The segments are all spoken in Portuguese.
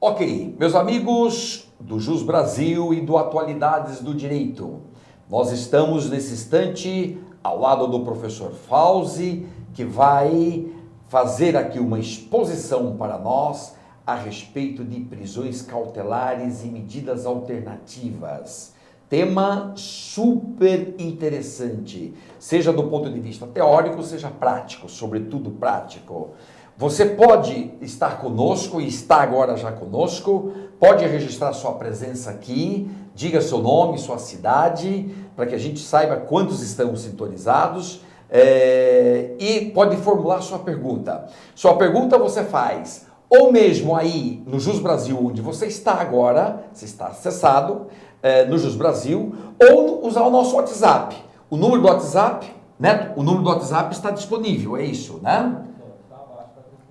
Ok, meus amigos do Jus Brasil e do Atualidades do Direito, nós estamos nesse instante ao lado do professor Fauzi, que vai fazer aqui uma exposição para nós a respeito de prisões cautelares e medidas alternativas. Tema super interessante, seja do ponto de vista teórico, seja prático, sobretudo prático. Você pode estar conosco e está agora já conosco, pode registrar sua presença aqui, diga seu nome, sua cidade, para que a gente saiba quantos estão sintonizados e pode formular sua pergunta. Sua pergunta você faz ou mesmo aí no Jus Brasil, onde você está agora, você está acessado no Jus Brasil, ou usar o nosso WhatsApp. O número do WhatsApp, Neto, o número do WhatsApp está disponível, é isso, né?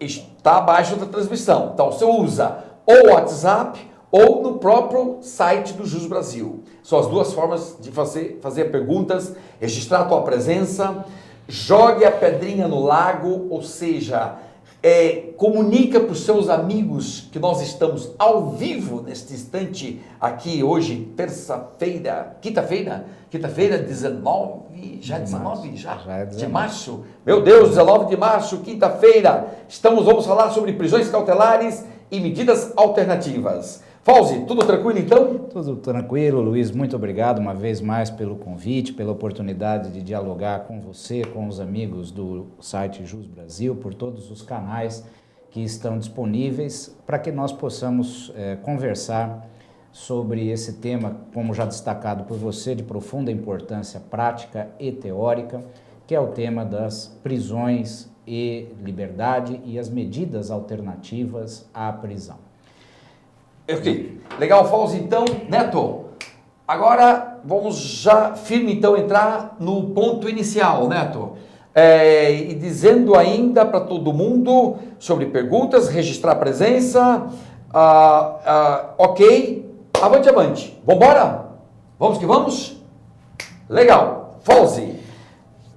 Está abaixo da transmissão. Então, você usa ou o WhatsApp ou no próprio site do Jus Brasil. São as duas formas de fazer perguntas, registrar a tua presença, jogue a pedrinha no lago, ou seja, comunica para os seus amigos que nós estamos ao vivo neste instante aqui hoje, terça-feira, quinta-feira, 19, já 19 já é 19. De março, meu Deus, 19 de março, quinta-feira, vamos falar sobre prisões cautelares e medidas alternativas. Fauzi, tudo tranquilo então? Tudo tranquilo, Luiz, muito obrigado uma vez mais pelo convite, pela oportunidade de dialogar com você, com os amigos do site Jus Brasil, por todos os canais que estão disponíveis para que nós possamos conversar sobre esse tema, como já destacado por você, de profunda importância prática e teórica, que é o tema das prisões e liberdade e as medidas alternativas à prisão. Ok, legal, Fauzi, então, Neto, agora vamos já firme então entrar no ponto inicial, Neto, e dizendo ainda para todo mundo sobre perguntas, registrar a presença, ok, avante, vambora? Vamos que vamos? Legal, Fauzi,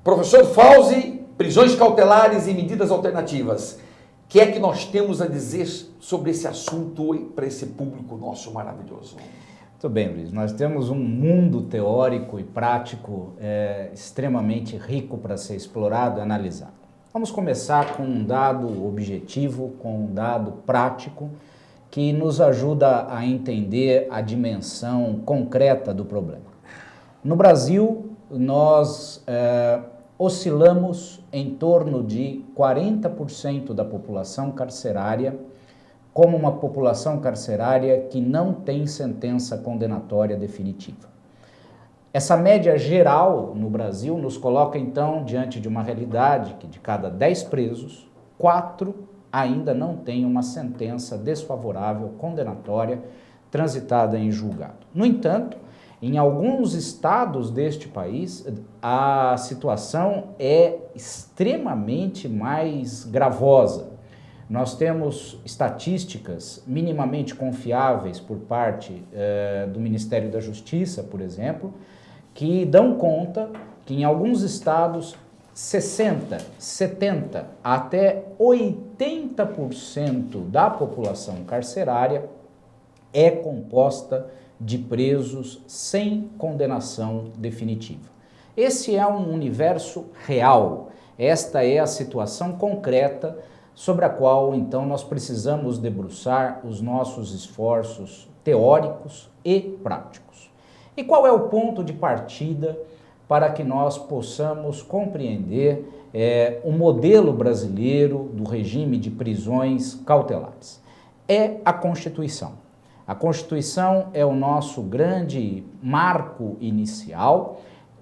professor Fauzi, prisões cautelares e medidas alternativas. O que é que nós temos a dizer sobre esse assunto para esse público nosso maravilhoso? Muito bem, Luiz. Nós temos um mundo teórico e prático extremamente rico para ser explorado e analisado. Vamos começar com um dado objetivo, com um dado prático, que nos ajuda a entender a dimensão concreta do problema. No Brasil, nós oscilamos em torno de 40% da população carcerária como uma população carcerária que não tem sentença condenatória definitiva. Essa média geral no Brasil nos coloca então diante de uma realidade que de cada 10 presos, 4 ainda não têm uma sentença desfavorável condenatória transitada em julgado. No entanto, em alguns estados deste país, a situação é extremamente mais gravosa. Nós temos estatísticas minimamente confiáveis por parte do Ministério da Justiça, por exemplo, que dão conta que em alguns estados 60%, 70% até 80% da população carcerária é composta de presos sem condenação definitiva. Esse é um universo real, esta é a situação concreta sobre a qual então nós precisamos debruçar os nossos esforços teóricos e práticos. E qual é o ponto de partida para que nós possamos compreender o modelo brasileiro do regime de prisões cautelares? É a Constituição. A Constituição é o nosso grande marco inicial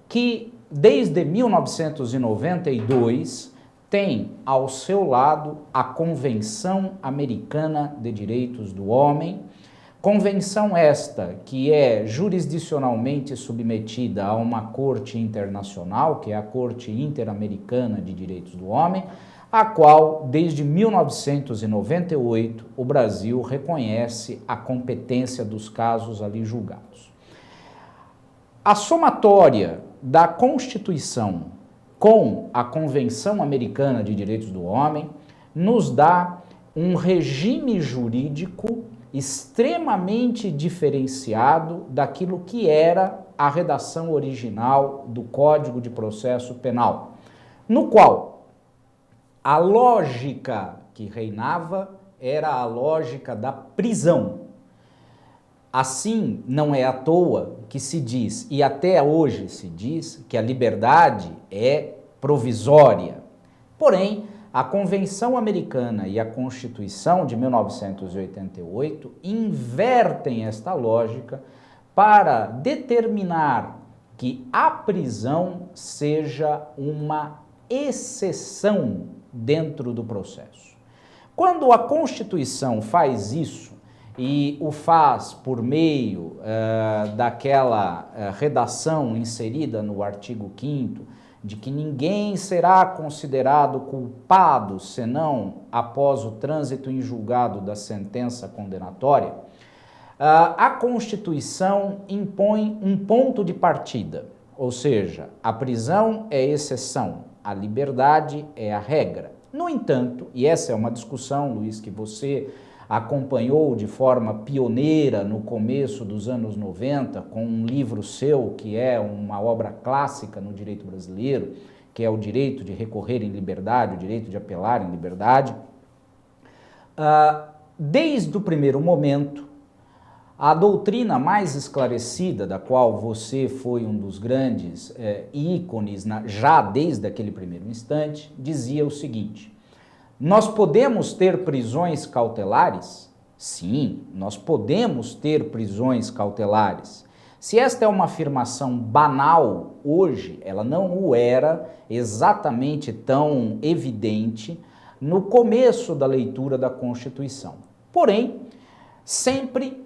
que, desde 1992, tem ao seu lado a Convenção Americana de Direitos do Homem, convenção esta que é jurisdicionalmente submetida a uma corte internacional, que é a Corte Interamericana de Direitos do Homem, a qual, desde 1998, o Brasil reconhece a competência dos casos ali julgados. A somatória da Constituição com a Convenção Americana de Direitos do Homem nos dá um regime jurídico extremamente diferenciado daquilo que era a redação original do Código de Processo Penal, no qual a lógica que reinava era a lógica da prisão. Assim, não é à toa que se diz, e até hoje se diz, que a liberdade é provisória. Porém, a Convenção Americana e a Constituição de 1988 invertem esta lógica para determinar que a prisão seja uma exceção dentro do processo. Quando a Constituição faz isso, e o faz por meio daquela redação inserida no artigo 5º, de que ninguém será considerado culpado senão após o trânsito em julgado da sentença condenatória, a Constituição impõe um ponto de partida, ou seja, a prisão é exceção, a liberdade é a regra. No entanto, e essa é uma discussão, Luiz, que você acompanhou de forma pioneira no começo dos anos 90, com um livro seu, que é uma obra clássica no direito brasileiro, que é o direito de recorrer em liberdade, o direito de apelar em liberdade. Desde o primeiro momento, a doutrina mais esclarecida, da qual você foi um dos grandes ícones, já desde aquele primeiro instante, dizia o seguinte: nós podemos ter prisões cautelares? Sim, nós podemos ter prisões cautelares. Se esta é uma afirmação banal hoje, ela não o era exatamente tão evidente no começo da leitura da Constituição. Porém, sempre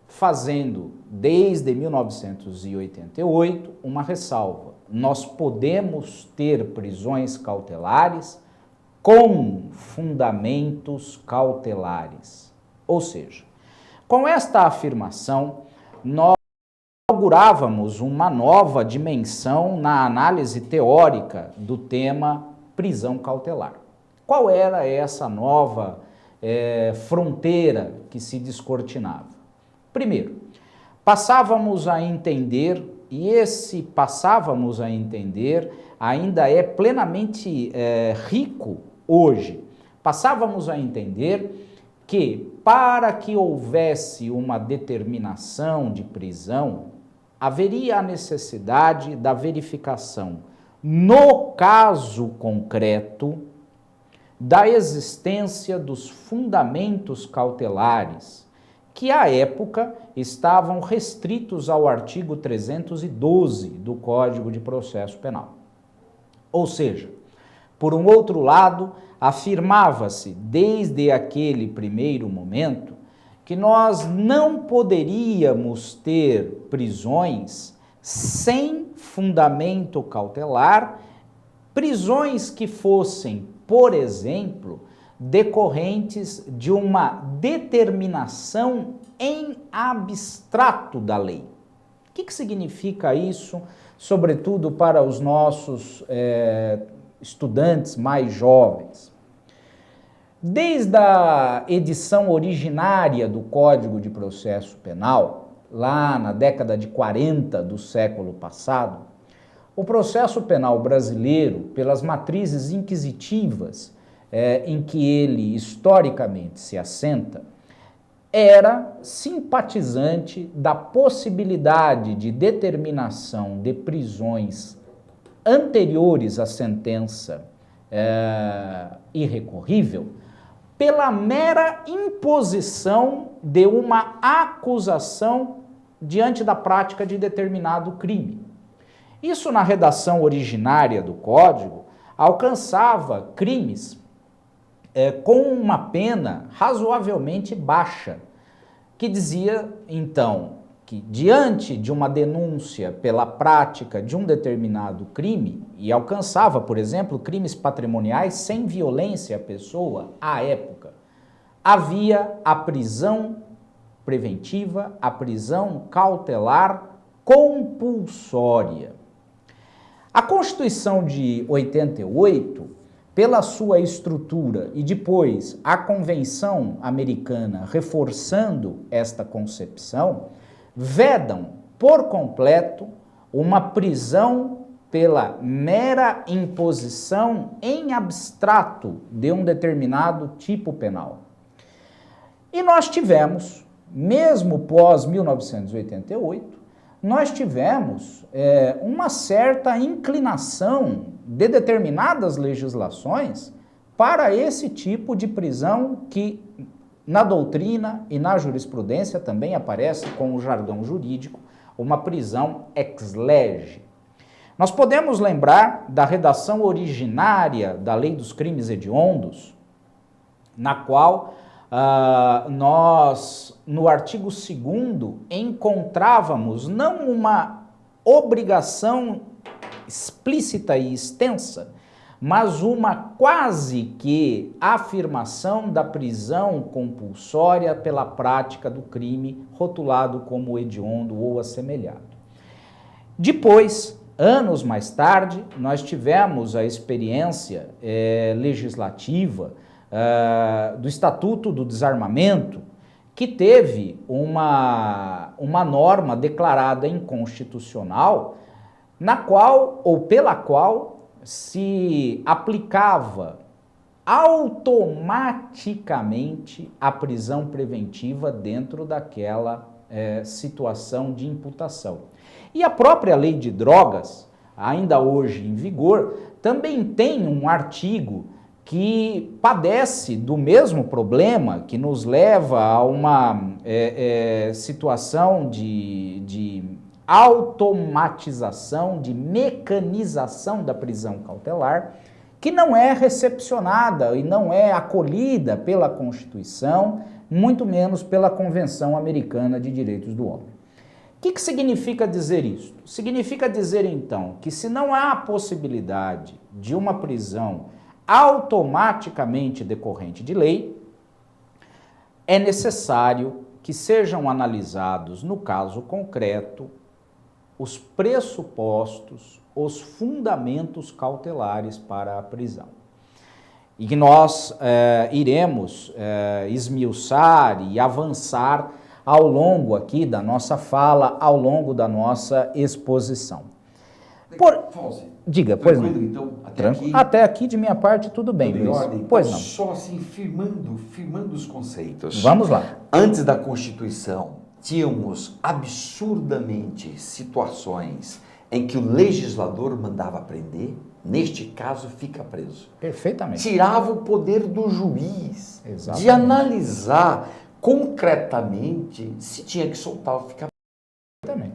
fazendo, desde 1988, uma ressalva. Nós podemos ter prisões cautelares com fundamentos cautelares. Ou seja, com esta afirmação, nós inaugurávamos uma nova dimensão na análise teórica do tema prisão cautelar. Qual era essa nova fronteira que se descortinava? Primeiro, passávamos a entender, e esse passávamos a entender ainda é plenamente rico hoje, passávamos a entender que para que houvesse uma determinação de prisão, haveria a necessidade da verificação, no caso concreto, da existência dos fundamentos cautelares, que à época estavam restritos ao artigo 312 do Código de Processo Penal. Ou seja, por um outro lado, afirmava-se desde aquele primeiro momento que nós não poderíamos ter prisões sem fundamento cautelar, prisões que fossem, por exemplo, decorrentes de uma determinação em abstrato da lei. O que significa isso, sobretudo para os nossos estudantes mais jovens? Desde a edição originária do Código de Processo Penal, lá na década de 40 do século passado, o processo penal brasileiro, pelas matrizes inquisitivas em que ele historicamente se assenta, era simpatizante da possibilidade de determinação de prisões anteriores à sentença irrecorrível pela mera imposição de uma acusação diante da prática de determinado crime. Isso, na redação originária do Código, alcançava crimes com uma pena razoavelmente baixa, que dizia, então, que diante de uma denúncia pela prática de um determinado crime, e alcançava, por exemplo, crimes patrimoniais sem violência à pessoa, à época, havia a prisão preventiva, a prisão cautelar compulsória. A Constituição de 88 pela sua estrutura, e depois a Convenção Americana reforçando esta concepção, vedam por completo uma prisão pela mera imposição em abstrato de um determinado tipo penal. E nós tivemos, mesmo pós 1988, nós tivemos uma certa inclinação de determinadas legislações para esse tipo de prisão que na doutrina e na jurisprudência também aparece com o jargão jurídico, uma prisão ex lege. Nós podemos lembrar da redação originária da Lei dos Crimes Hediondos, na qual nós, no artigo 2º, encontrávamos não uma obrigação explícita e extensa, mas uma quase que afirmação da prisão compulsória pela prática do crime rotulado como hediondo ou assemelhado. Depois, anos mais tarde, nós tivemos a experiência legislativa do Estatuto do Desarmamento, que teve uma norma declarada inconstitucional, na qual, ou pela qual, se aplicava automaticamente a prisão preventiva dentro daquela situação de imputação. E a própria lei de drogas, ainda hoje em vigor, também tem um artigo que padece do mesmo problema, que nos leva a uma situação de automatização, de mecanização da prisão cautelar, que não é recepcionada e não é acolhida pela Constituição, muito menos pela Convenção Americana de Direitos do Homem. O que significa dizer isso? Significa dizer, então, que se não há possibilidade de uma prisão automaticamente decorrente de lei, é necessário que sejam analisados, no caso concreto, os pressupostos, os fundamentos cautelares para a prisão. E que nós iremos esmiuçar e avançar ao longo aqui da nossa fala, ao longo da nossa exposição. Fauzi, diga, pois não. Então, até aqui de minha parte tudo bem, Luiz. Ordem, pois não. Só assim, firmando os conceitos. Vamos lá. Antes da Constituição, tínhamos absurdamente situações em que o legislador mandava prender, neste caso fica preso. Perfeitamente. Tirava o poder do juiz Exatamente. de analisar concretamente se tinha que soltar ou ficar preso.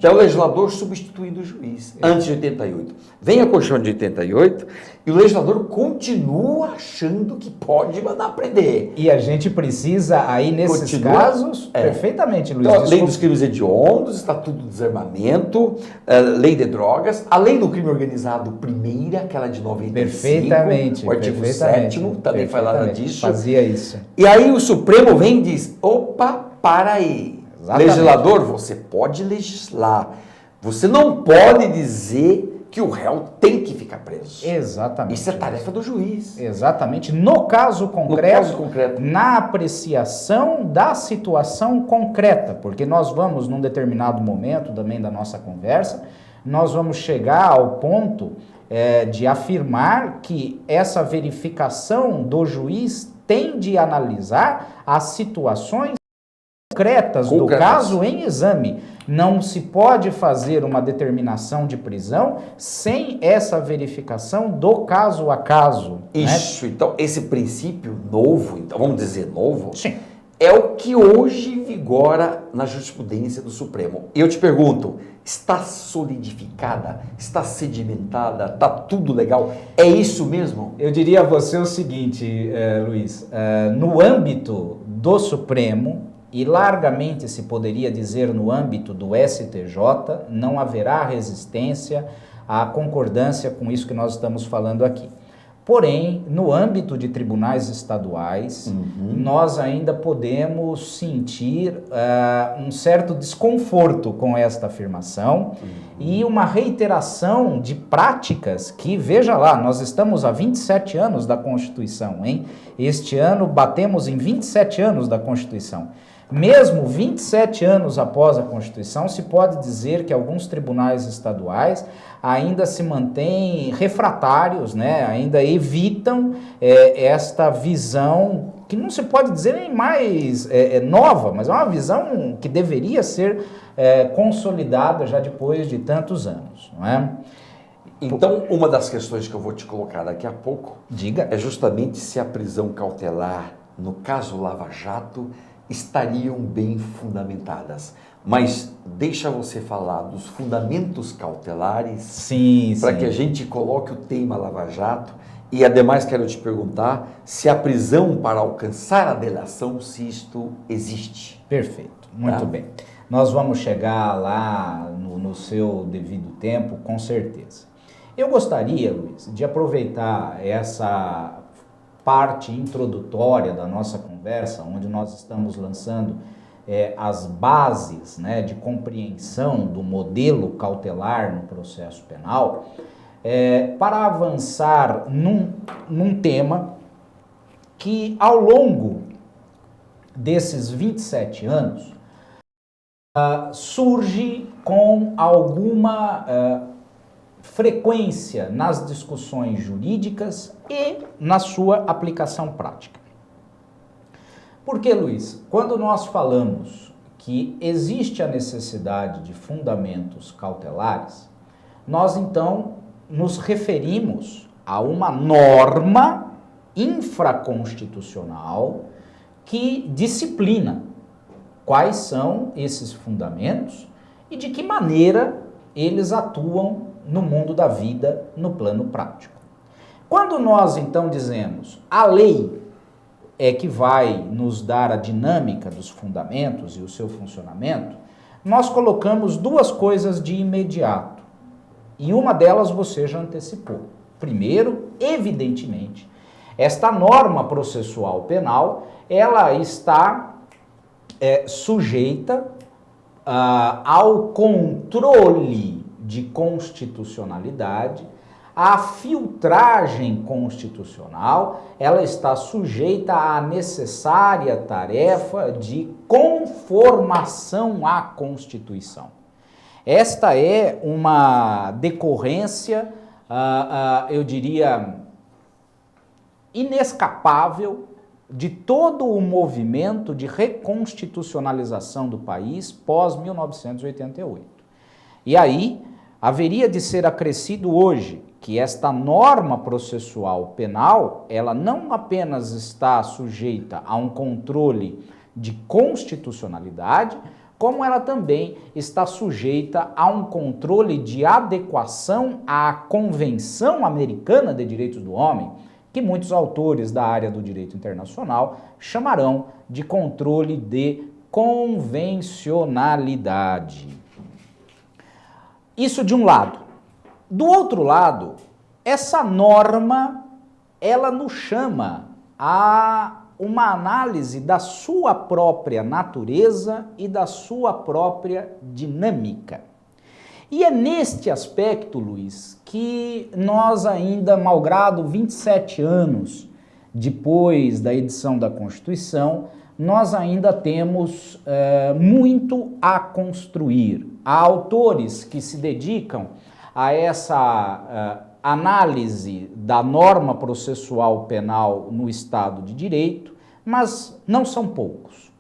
É o legislador substituindo o juiz, antes de 88. Vem a Constituição de 88 e o legislador continua achando que pode mandar prender. E a gente precisa, aí nesses casos, perfeitamente, Luiz. Então, Lei dos Crimes Hediondos, Estatuto do Desarmamento, Lei de Drogas, a Lei do Crime Organizado, primeira, aquela de 95. Perfeitamente. O artigo 7º também fala disso. Fazia isso. E aí o Supremo vem e diz, opa, para aí. Exatamente. Legislador, você pode legislar, você não pode dizer que o réu tem que ficar preso. Exatamente. Isso é tarefa do juiz. Exatamente. No caso concreto, na apreciação da situação concreta, porque nós vamos, num determinado momento também da nossa conversa, nós vamos chegar ao ponto de afirmar que essa verificação do juiz tem de analisar as situações concretas do caso em exame. Não se pode fazer uma determinação de prisão sem essa verificação do caso a caso. Isso, né? Então esse princípio novo, então vamos dizer novo, sim, é o que hoje vigora na jurisprudência do Supremo. E eu te pergunto, está solidificada, está sedimentada, está tudo legal? É isso mesmo? Eu diria a você o seguinte, Luiz, no âmbito do Supremo, e largamente se poderia dizer no âmbito do STJ, não haverá resistência à concordância com isso que nós estamos falando aqui. Porém, no âmbito de tribunais estaduais, nós ainda podemos sentir um certo desconforto com esta afirmação e uma reiteração de práticas que, veja lá, nós estamos há 27 anos da Constituição, hein? Este ano batemos em 27 anos da Constituição. Mesmo 27 anos após a Constituição, se pode dizer que alguns tribunais estaduais ainda se mantêm refratários, né? Ainda evitam esta visão, que não se pode dizer nem mais nova, mas é uma visão que deveria ser consolidada já depois de tantos anos, não é? Então, uma das questões que eu vou te colocar daqui a pouco, diga, é justamente se a prisão cautelar, no caso Lava Jato, estariam bem fundamentadas. Mas deixa você falar dos fundamentos cautelares, sim, para que a gente coloque o tema Lava Jato. E ademais quero te perguntar se a prisão para alcançar a delação, se isto existe. Perfeito, muito bem. Nós vamos chegar lá no seu devido tempo, com certeza. Eu gostaria, Luiz, de aproveitar essa parte introdutória da nossa conversa, onde nós estamos lançando as bases, né, de compreensão do modelo cautelar no processo penal, para avançar num tema que, ao longo desses 27 anos, surge com alguma frequência nas discussões jurídicas e na sua aplicação prática. Porque, Luiz, quando nós falamos que existe a necessidade de fundamentos cautelares, nós então nos referimos a uma norma infraconstitucional que disciplina quais são esses fundamentos e de que maneira eles atuam no mundo da vida, no plano prático. Quando nós então dizemos a lei é que vai nos dar a dinâmica dos fundamentos e o seu funcionamento, nós colocamos duas coisas de imediato. E uma delas você já antecipou. Primeiro, evidentemente, esta norma processual penal, ela está sujeita ao controle de constitucionalidade, a filtragem constitucional, ela está sujeita à necessária tarefa de conformação à Constituição. Esta é uma decorrência, eu diria, inescapável de todo o movimento de reconstitucionalização do país pós-1988. E aí, haveria de ser acrescido hoje que esta norma processual penal, ela não apenas está sujeita a um controle de constitucionalidade, como ela também está sujeita a um controle de adequação à Convenção Americana de Direitos do Homem, que muitos autores da área do direito internacional chamarão de controle de convencionalidade. Isso de um lado. Do outro lado, essa norma, ela nos chama a uma análise da sua própria natureza e da sua própria dinâmica. E é neste aspecto, Luiz, que nós ainda, malgrado 27 anos depois da edição da Constituição, nós ainda temos muito a construir. Há autores que se dedicam a essa análise da norma processual penal no Estado de Direito, mas não são poucos,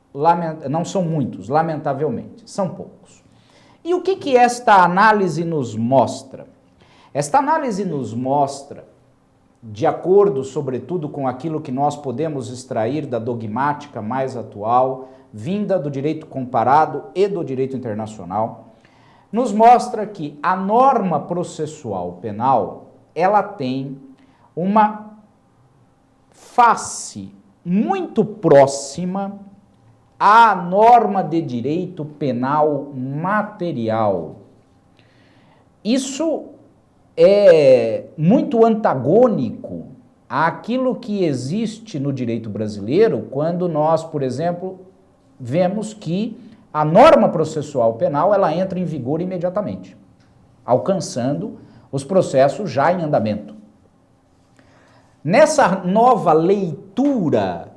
não são muitos, lamentavelmente, são poucos. E o que esta análise nos mostra? Esta análise nos mostra, de acordo, sobretudo, com aquilo que nós podemos extrair da dogmática mais atual, vinda do direito comparado e do direito internacional, nos mostra que a norma processual penal, ela tem uma face muito próxima à norma de direito penal material. Isso é muito antagônico àquilo que existe no direito brasileiro quando nós, por exemplo, vemos que a norma processual penal ela entra em vigor imediatamente, alcançando os processos já em andamento. Nesta nova leitura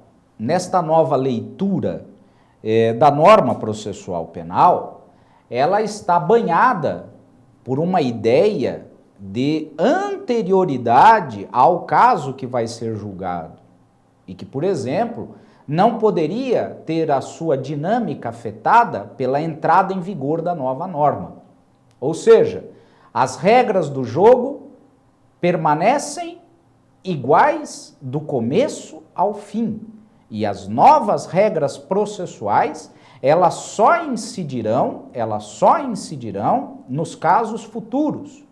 da norma processual penal, ela está banhada por uma ideia de anterioridade ao caso que vai ser julgado e que, por exemplo, não poderia ter a sua dinâmica afetada pela entrada em vigor da nova norma. Ou seja, as regras do jogo permanecem iguais do começo ao fim e as novas regras processuais elas só incidirão nos casos futuros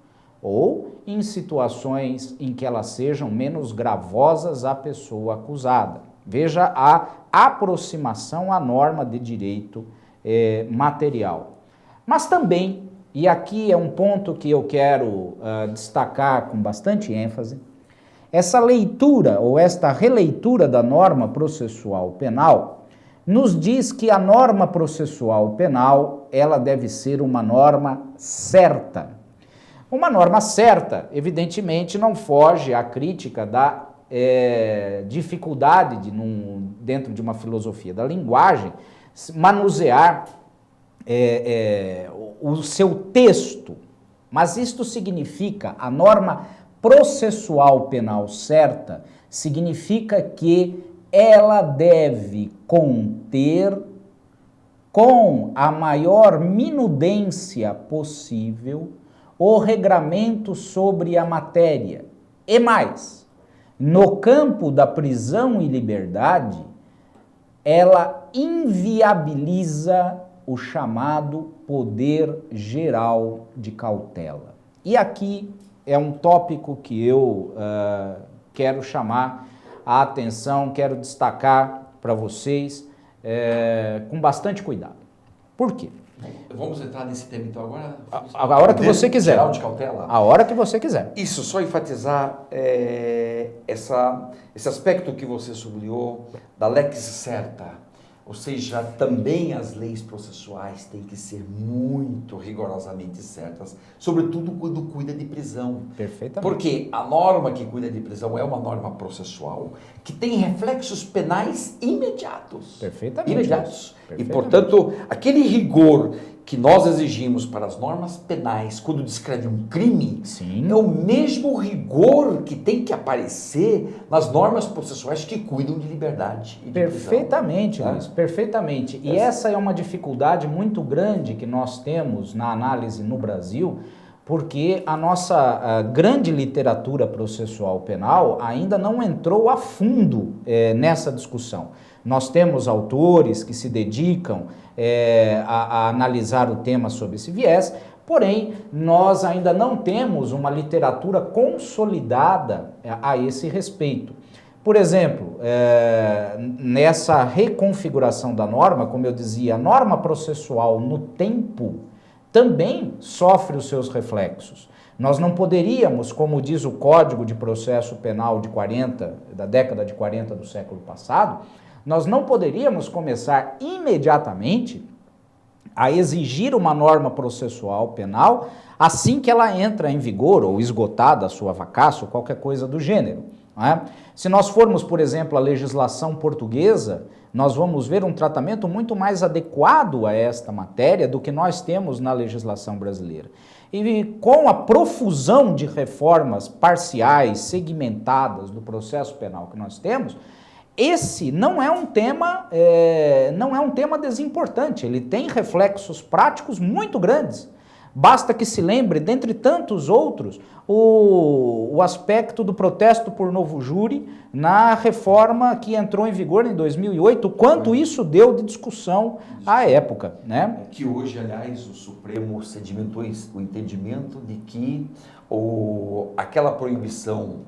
ou em situações em que elas sejam menos gravosas à pessoa acusada. Veja a aproximação à norma de direito material. Mas também, e aqui é um ponto que eu quero destacar com bastante ênfase, essa leitura ou esta releitura da norma processual penal nos diz que a norma processual penal ela deve ser uma norma certa. Uma norma certa, evidentemente, não foge à crítica da dificuldade dentro de uma filosofia da linguagem, manusear o seu texto. Mas isto significa, a norma processual penal certa, significa que ela deve conter, com a maior minudência possível, o regramento sobre a matéria. E mais, no campo da prisão e liberdade, ela inviabiliza o chamado poder geral de cautela. E aqui é um tópico que eu quero chamar a atenção, quero destacar para vocês com bastante cuidado. Por quê? Vamos entrar nesse tema então agora? A hora que você quiser. Geral de cautela? A hora que você quiser. Isso, só enfatizar esse aspecto que você sublinhou da lex certa. Ou seja, também as leis processuais têm que ser muito rigorosamente certas, sobretudo quando cuida de prisão. Perfeitamente. Porque a norma que cuida de prisão é uma norma processual que tem reflexos penais imediatos. Perfeitamente. Imediatos. Perfeitamente. E, portanto, aquele rigor que nós exigimos para as normas penais quando descreve um crime, sim, é o mesmo rigor que tem que aparecer nas normas processuais que cuidam de liberdade e de perfeitamente, prisão, Luiz, perfeitamente. E essa é uma dificuldade muito grande que nós temos na análise no Brasil, porque a nossa grande literatura processual penal ainda não entrou a fundo nessa discussão. Nós temos autores que se dedicam a analisar o tema sob esse viés, porém, nós ainda não temos uma literatura consolidada a esse respeito. Por exemplo, nessa reconfiguração da norma, como eu dizia, a norma processual no tempo também sofre os seus reflexos. Nós não poderíamos, como diz o Código de Processo Penal da década de 40 do século passado, nós não poderíamos começar imediatamente a exigir uma norma processual penal assim que ela entra em vigor ou esgotada a sua vacácio, ou qualquer coisa do gênero. Não é? Se nós formos, por exemplo, a legislação portuguesa, nós vamos ver um tratamento muito mais adequado a esta matéria do que nós temos na legislação brasileira. E com a profusão de reformas parciais, segmentadas do processo penal que nós temos, esse não é um tema desimportante, ele tem reflexos práticos muito grandes. Basta que se lembre, dentre tantos outros, o aspecto do protesto por novo júri na reforma que entrou em vigor em 2008, quanto isso deu de discussão à época, né? Que hoje, aliás, o Supremo sedimentou o entendimento de que aquela proibição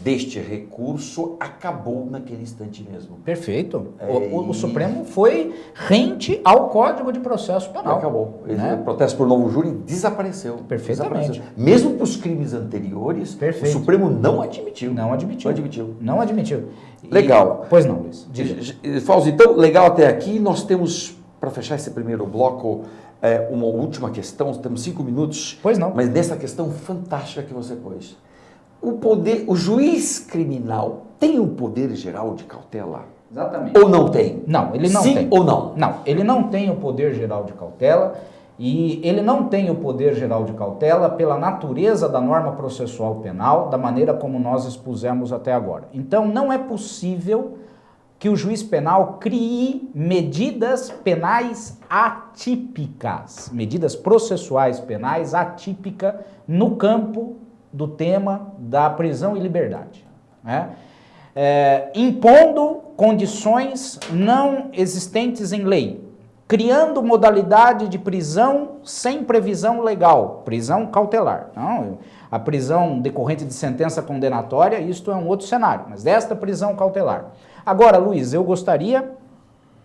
deste recurso acabou naquele instante mesmo. Perfeito. O Supremo foi rente ao Código de Processo Penal. Acabou. Né? O protesto por novo júri desapareceu. Perfeitamente. Desapareceu. Mesmo para os crimes anteriores, Perfeito. o Supremo não admitiu. Não admitiu. Não admitiu. Legal. Pois não, Luiz. Fausto, então, legal até aqui. Nós temos, para fechar esse primeiro bloco, uma última questão. Temos 5 minutos. Pois não. Mas nessa questão fantástica que você pôs. O juiz criminal tem um poder geral de cautela? Exatamente. Ou não tem? Não, ele não tem. tem. Sim ou não? Não, ele não tem o poder geral de cautela e ele não tem o poder geral de cautela pela natureza da norma processual penal, da maneira como nós expusemos até agora. Então, não é possível que o juiz penal crie medidas penais atípicas, medidas processuais penais atípicas no campo do tema da prisão e liberdade, né? Impondo condições não existentes em lei, criando modalidade de prisão sem previsão legal, prisão cautelar. Não, a prisão decorrente de sentença condenatória, isto é um outro cenário, mas desta prisão cautelar. Agora, Luiz, eu gostaria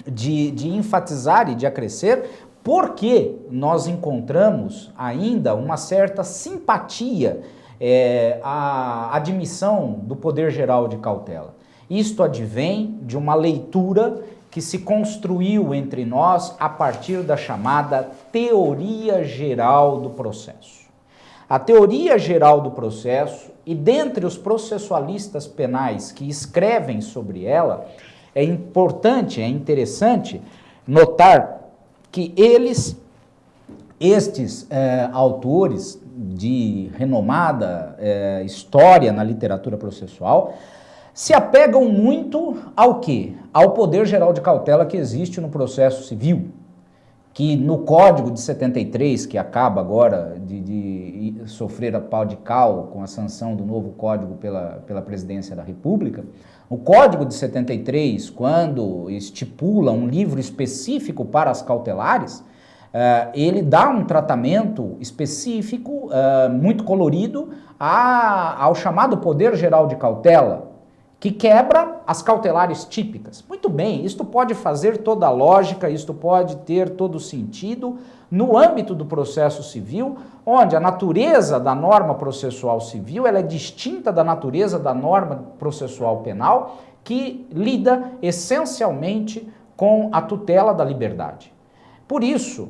de enfatizar e de acrescer porque nós encontramos ainda uma certa simpatia a admissão do poder geral de cautela. Isto advém de uma leitura que se construiu entre nós a partir da chamada teoria geral do processo. A teoria geral do processo, e dentre os processualistas penais que escrevem sobre ela, é importante, é interessante notar que estes autores de renomada história na literatura processual, se apegam muito ao quê? Ao poder geral de cautela que existe no processo civil, que no Código de 73, que acaba agora de sofrer a pau de cal com a sanção do novo Código pela Presidência da República, o Código de 73, quando estipula um livro específico para as cautelares, ele dá um tratamento específico, muito colorido, ao chamado poder geral de cautela, que quebra as cautelares típicas. Muito bem, isto pode fazer toda a lógica, isto pode ter todo o sentido no âmbito do processo civil, onde a natureza da norma processual civil ela é distinta da natureza da norma processual penal, que lida essencialmente com a tutela da liberdade. Por isso,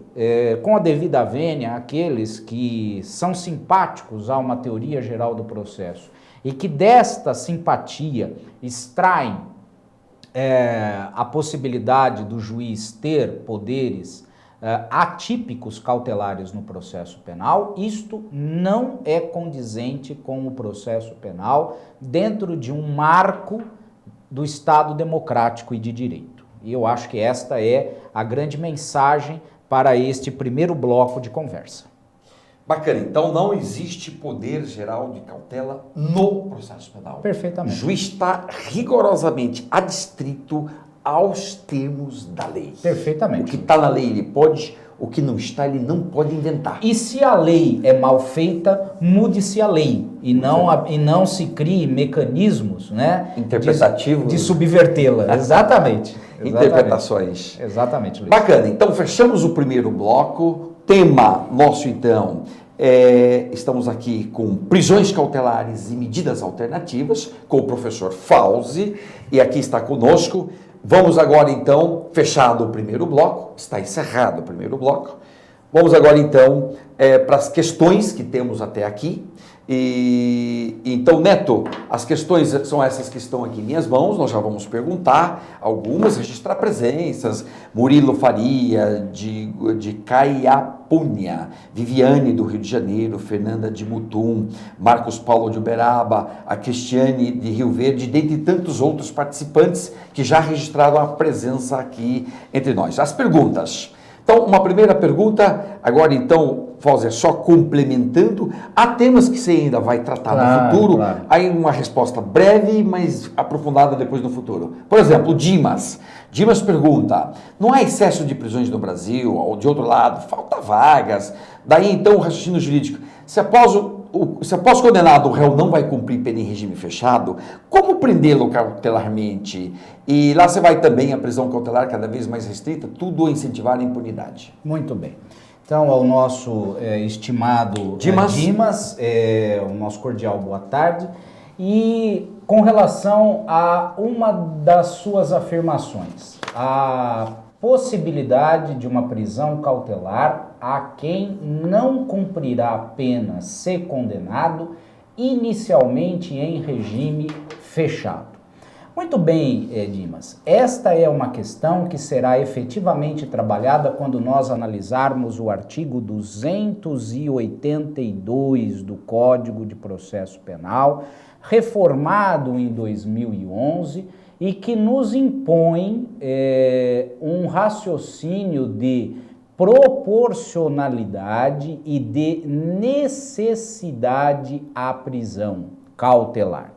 com a devida vênia, aqueles que são simpáticos a uma teoria geral do processo e que desta simpatia extraem a possibilidade do juiz ter poderes atípicos cautelares no processo penal, isto não é condizente com o processo penal dentro de um marco do Estado democrático e de direito. E eu acho que esta é a grande mensagem para este primeiro bloco de conversa. Bacana, então não existe poder geral de cautela no processo penal. Perfeitamente. O juiz está rigorosamente adstrito aos termos da lei. Perfeitamente. O que está na lei ele pode, o que não está ele não pode inventar. E se a lei é mal feita, mude-se a lei e não se crie mecanismos, né, interpretativos de subvertê-la. Exatamente. Interpretações. Exatamente, Luiz. Bacana, então fechamos o primeiro bloco. Tema nosso então, estamos aqui com prisões cautelares e medidas alternativas, com o professor Fauzi, e aqui está conosco. Vamos agora então, fechado o primeiro bloco, está encerrado o primeiro bloco, vamos agora então para as questões que temos até aqui. Então, Neto, as questões são essas que estão aqui em minhas mãos, nós já vamos perguntar algumas, registrar presenças. Murilo Faria, de Caiapônia, Viviane, do Rio de Janeiro, Fernanda de Mutum, Marcos Paulo de Uberaba, a Cristiane de Rio Verde, dentre tantos outros participantes que já registraram a presença aqui entre nós. As perguntas. Então, uma primeira pergunta, agora então, Fauzi, só complementando, há temas que você ainda vai tratar no futuro, claro. Aí uma resposta breve, mas aprofundada depois no futuro. Por exemplo, o Dimas pergunta, não há excesso de prisões no Brasil, ou de outro lado, falta vagas, daí então o raciocínio jurídico, se após se após condenado o réu não vai cumprir pena em regime fechado, como prendê-lo cautelarmente? E lá você vai também a prisão cautelar cada vez mais restrita, tudo a incentivar a impunidade. Muito bem. Então, ao nosso estimado Dimas, o nosso cordial boa tarde. E com relação a uma das suas afirmações, a possibilidade de uma prisão cautelar a quem não cumprirá a pena se condenado, inicialmente em regime fechado. Muito bem, Dimas, esta é uma questão que será efetivamente trabalhada quando nós analisarmos o artigo 282 do Código de Processo Penal, reformado em 2011, e que nos impõe um raciocínio de proporcionalidade e de necessidade à prisão cautelar.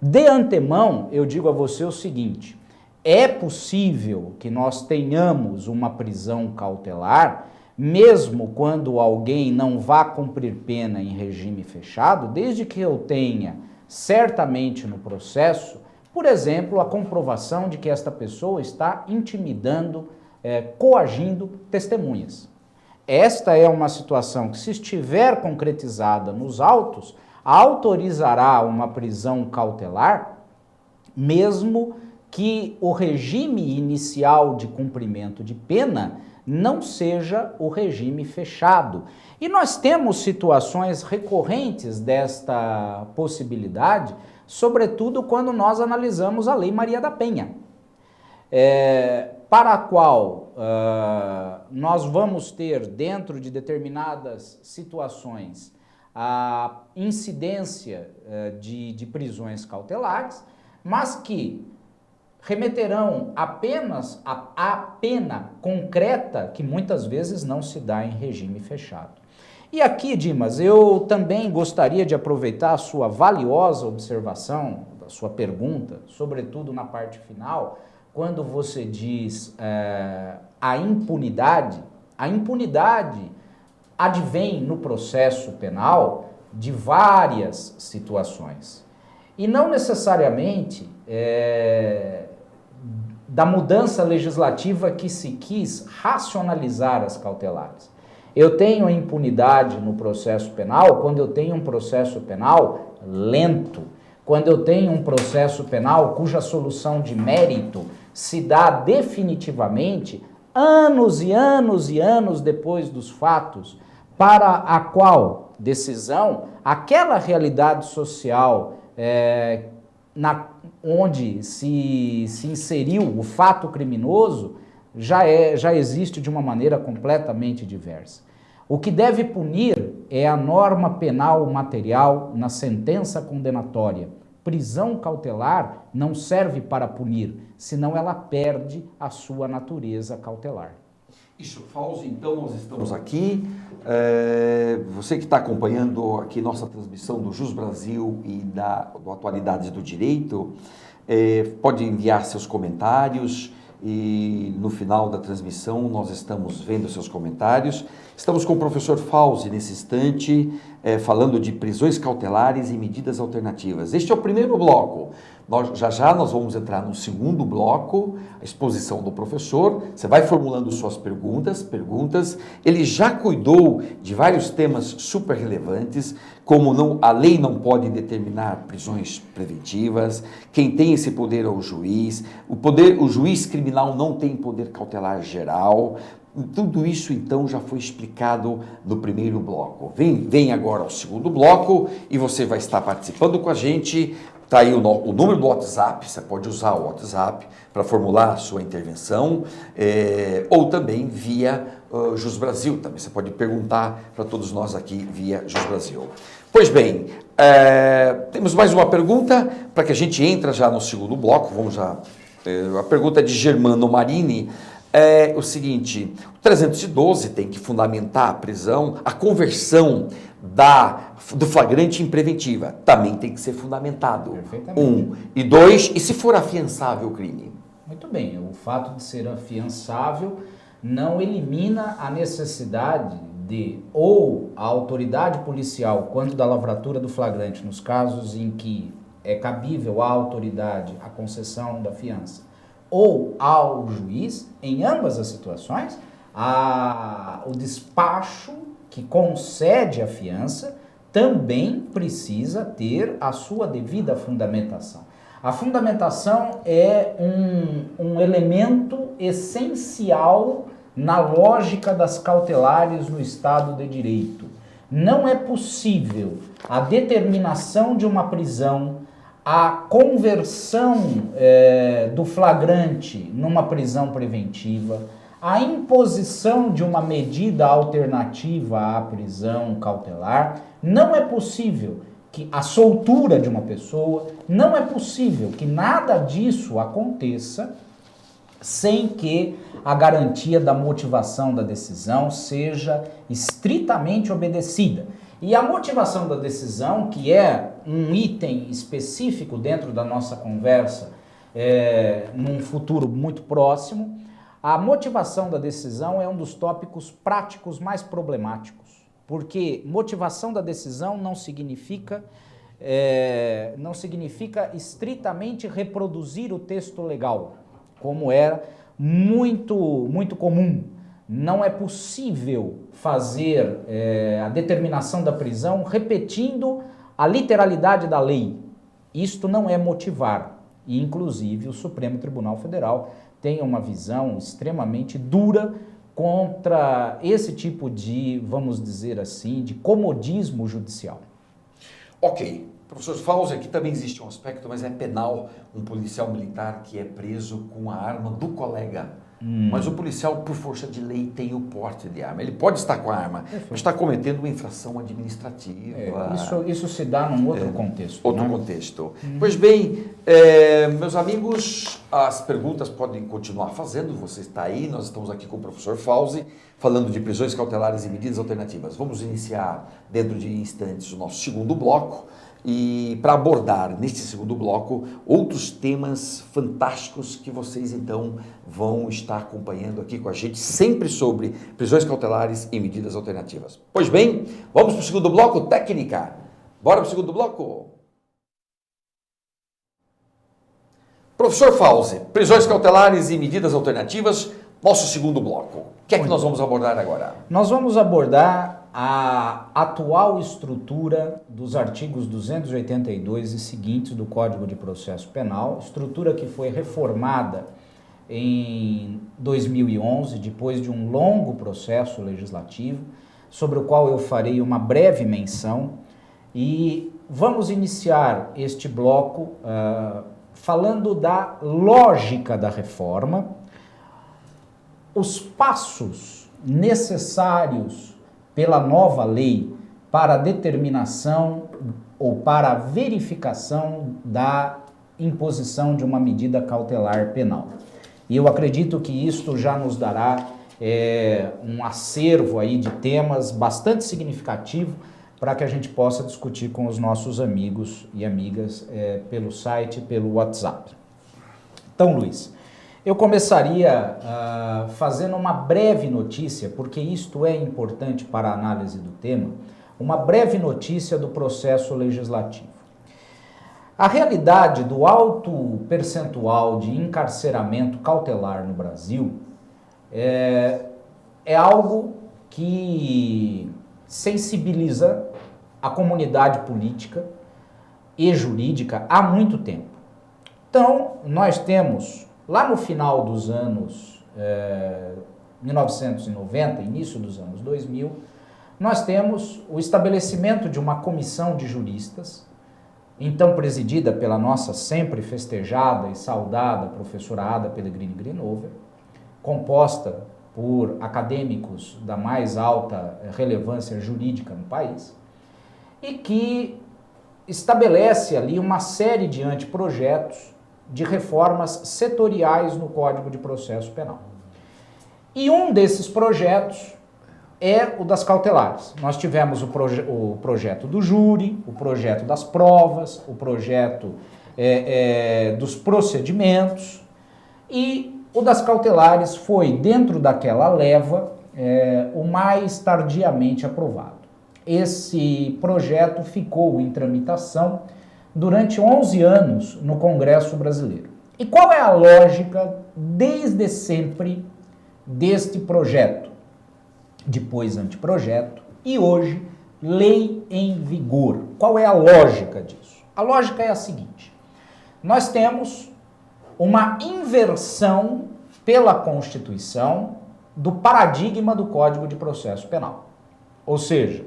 De antemão, eu digo a você o seguinte: é possível que nós tenhamos uma prisão cautelar, mesmo quando alguém não vá cumprir pena em regime fechado, desde que eu tenha certamente no processo, por exemplo, a comprovação de que esta pessoa está intimidando, coagindo testemunhas. Esta é uma situação que, se estiver concretizada nos autos, autorizará uma prisão cautelar, mesmo que o regime inicial de cumprimento de pena não seja o regime fechado. E nós temos situações recorrentes desta possibilidade, sobretudo quando nós analisamos a Lei Maria da Penha, para a qual nós vamos ter, dentro de determinadas situações, a incidência de prisões cautelares, mas que remeterão apenas à pena concreta, que muitas vezes não se dá em regime fechado. E aqui, Dimas, eu também gostaria de aproveitar a sua valiosa observação, a sua pergunta, sobretudo na parte final, quando você diz a impunidade advém no processo penal de várias situações. E não necessariamente da mudança legislativa que se quis racionalizar as cautelares. Eu tenho a impunidade no processo penal quando eu tenho um processo penal lento, quando eu tenho um processo penal cuja solução de mérito se dá definitivamente anos e anos e anos depois dos fatos, para a qual decisão aquela realidade social onde se inseriu o fato criminoso já existe de uma maneira completamente diversa. O que deve punir é a norma penal material na sentença condenatória. Prisão cautelar não serve para punir, senão ela perde a sua natureza cautelar. Isso, Fauzi, então nós estamos aqui. Você que está acompanhando aqui nossa transmissão do Jus Brasil e do Atualidades do Direito, pode enviar seus comentários e no final da transmissão nós estamos vendo seus comentários. Estamos com o professor Fauzi nesse instante, falando de prisões cautelares e medidas alternativas. Este é o primeiro bloco. Já nós vamos entrar no segundo bloco, a exposição do professor. Você vai formulando suas perguntas. Ele já cuidou de vários temas super relevantes, como a lei não pode determinar prisões preventivas, quem tem esse poder é o juiz, o juiz criminal não tem poder cautelar geral. Tudo isso, então, já foi explicado no primeiro bloco. Vem agora ao segundo bloco e você vai estar participando com a gente. Está aí o número do WhatsApp, você pode usar o WhatsApp para formular a sua intervenção, ou também via Jus Brasil, também você pode perguntar para todos nós aqui via Jus Brasil. Pois bem, temos mais uma pergunta para que a gente entre já no segundo bloco. Vamos já. A pergunta é de Germano Marini. É o seguinte: o 312 tem que fundamentar a prisão, a conversão do flagrante em preventiva. Também tem que ser fundamentado. Perfeitamente. E 2, e se for afiançável o crime? Muito bem, o fato de ser afiançável não elimina a necessidade de ou a autoridade policial, quando da lavratura do flagrante, nos casos em que é cabível à autoridade a concessão da fiança, ou ao juiz, em ambas as situações, o despacho que concede a fiança também precisa ter a sua devida fundamentação. A fundamentação é um elemento essencial na lógica das cautelares no Estado de Direito. Não é possível a determinação de uma prisão, a conversão do flagrante numa prisão preventiva, a imposição de uma medida alternativa à prisão cautelar. Não é possível que a soltura de uma pessoa, não é possível que nada disso aconteça sem que a garantia da motivação da decisão seja estritamente obedecida. E a motivação da decisão, que é um item específico dentro da nossa conversa, num futuro muito próximo, a motivação da decisão é um dos tópicos práticos mais problemáticos, porque motivação da decisão não significa estritamente reproduzir o texto legal, como era muito comum. Não é possível fazer a determinação da prisão repetindo a literalidade da lei. Isto não é motivar. E, inclusive, o Supremo Tribunal Federal tem uma visão extremamente dura contra esse tipo de, vamos dizer assim, de comodismo judicial. Ok. Professor Fauzi, aqui também existe um aspecto, mas é penal, um policial militar que é preso com a arma do colega. Mas o policial, por força de lei, tem o porte de arma. Ele pode estar com a arma, mas está cometendo uma infração administrativa. Isso se dá num outro contexto. Outro contexto. Pois bem, meus amigos, as perguntas podem continuar fazendo, você está aí, nós estamos aqui com o professor Fauzi, falando de prisões cautelares e medidas alternativas. Vamos iniciar, dentro de instantes, o nosso segundo bloco. E para abordar neste segundo bloco outros temas fantásticos que vocês então vão estar acompanhando aqui com a gente, sempre sobre prisões cautelares e medidas alternativas. Pois bem, vamos para o segundo bloco, técnica. Bora para o segundo bloco? Professor Fauzi, prisões cautelares e medidas alternativas, nosso segundo bloco. O que é que nós vamos abordar agora? Nós vamos abordar a atual estrutura dos artigos 282 e seguintes do Código de Processo Penal, estrutura que foi reformada em 2011, depois de um longo processo legislativo, sobre o qual eu farei uma breve menção, e vamos iniciar este bloco falando da lógica da reforma, os passos necessários pela nova lei para a determinação ou para a verificação da imposição de uma medida cautelar penal. E eu acredito que isto já nos dará um acervo aí de temas bastante significativo para que a gente possa discutir com os nossos amigos e amigas pelo site, pelo WhatsApp. Então, Luiz, eu começaria fazendo uma breve notícia, porque isto é importante para a análise do tema, uma breve notícia do processo legislativo. A realidade do alto percentual de encarceramento cautelar no Brasil é algo que sensibiliza a comunidade política e jurídica há muito tempo. Então, nós temos, lá no final dos anos 1990, início dos anos 2000, nós temos o estabelecimento de uma comissão de juristas, então presidida pela nossa sempre festejada e saudada professora Ada Pellegrini Grinover, composta por acadêmicos da mais alta relevância jurídica no país, e que estabelece ali uma série de anteprojetos de reformas setoriais no Código de Processo Penal. E um desses projetos é o das cautelares. Nós tivemos o projeto do júri, o projeto das provas, o projeto dos procedimentos, e o das cautelares foi, dentro daquela leva, o mais tardiamente aprovado. Esse projeto ficou em tramitação durante 11 anos no Congresso Brasileiro. E qual é a lógica, desde sempre, deste projeto? Depois anteprojeto e hoje lei em vigor. Qual é a lógica disso? A lógica é a seguinte: nós temos uma inversão pela Constituição do paradigma do Código de Processo Penal. Ou seja,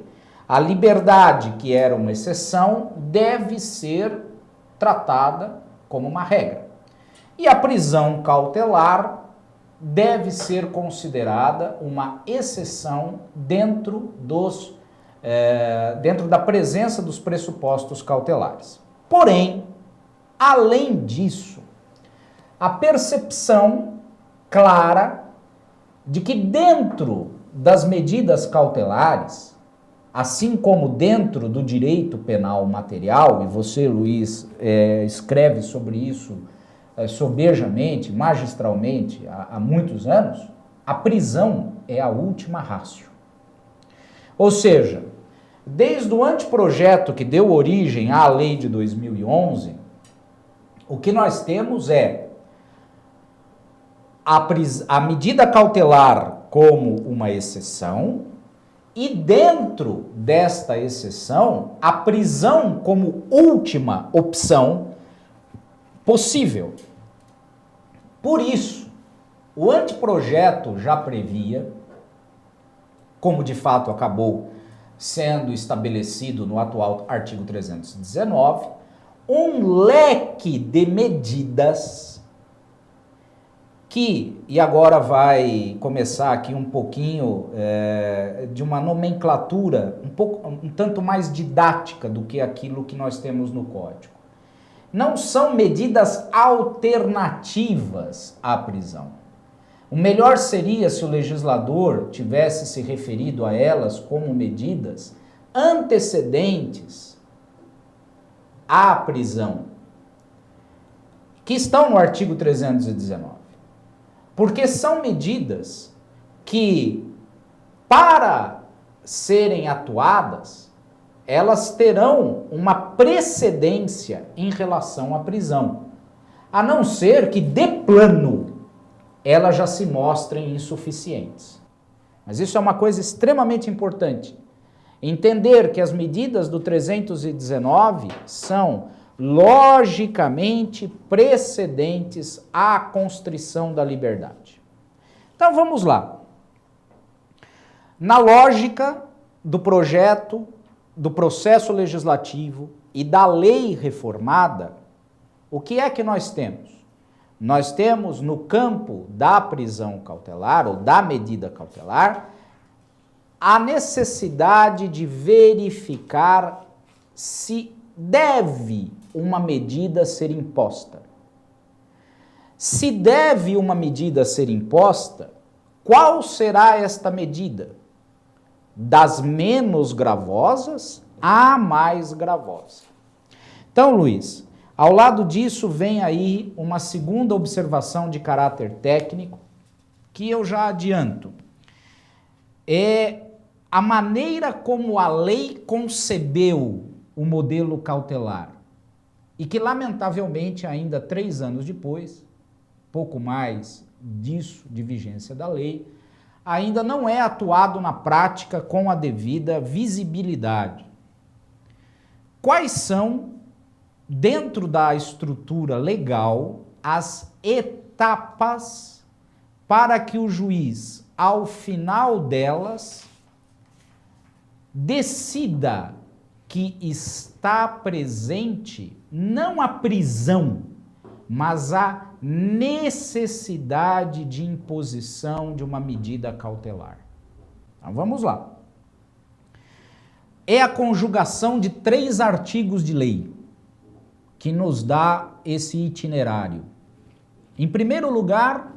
a liberdade, que era uma exceção, deve ser tratada como uma regra. E a prisão cautelar deve ser considerada uma exceção dentro da presença dos pressupostos cautelares. Porém, além disso, a percepção clara de que dentro das medidas cautelares, assim como dentro do direito penal material, e você, Luiz, escreve sobre isso sobejamente, magistralmente, há muitos anos, a prisão é a última ratio. Ou seja, desde o anteprojeto que deu origem à lei de 2011, o que nós temos é a medida cautelar como uma exceção e, dentro desta exceção, a prisão como última opção possível. Por isso, o anteprojeto já previa, como de fato acabou sendo estabelecido no atual artigo 319, um leque de medidas que, e agora vai começar aqui um pouquinho de uma nomenclatura um tanto mais didática do que aquilo que nós temos no Código. Não são medidas alternativas à prisão. O melhor seria se o legislador tivesse se referido a elas como medidas antecedentes à prisão, que estão no artigo 319. Porque são medidas que, para serem atuadas, elas terão uma precedência em relação à prisão, a não ser que, de plano, elas já se mostrem insuficientes. Mas isso é uma coisa extremamente importante. Entender que as medidas do 319 são logicamente precedentes à constrição da liberdade. Então vamos lá. Na lógica do projeto, do processo legislativo e da lei reformada, o que é que nós temos? Nós temos no campo da prisão cautelar ou da medida cautelar a necessidade de verificar se deve uma medida ser imposta. Se deve uma medida ser imposta, qual será esta medida? Das menos gravosas à mais gravosa. Então, Luiz, ao lado disso vem aí uma segunda observação de caráter técnico que eu já adianto. É a maneira como a lei concebeu o modelo cautelar e que, lamentavelmente, ainda 3 anos depois, pouco mais disso, de vigência da lei, ainda não é atuado na prática com a devida visibilidade. Quais são, dentro da estrutura legal, as etapas para que o juiz, ao final delas, decida que está presente não a prisão, mas a necessidade de imposição de uma medida cautelar? Então vamos lá. É a conjugação de 3 artigos de lei que nos dá esse itinerário. Em primeiro lugar,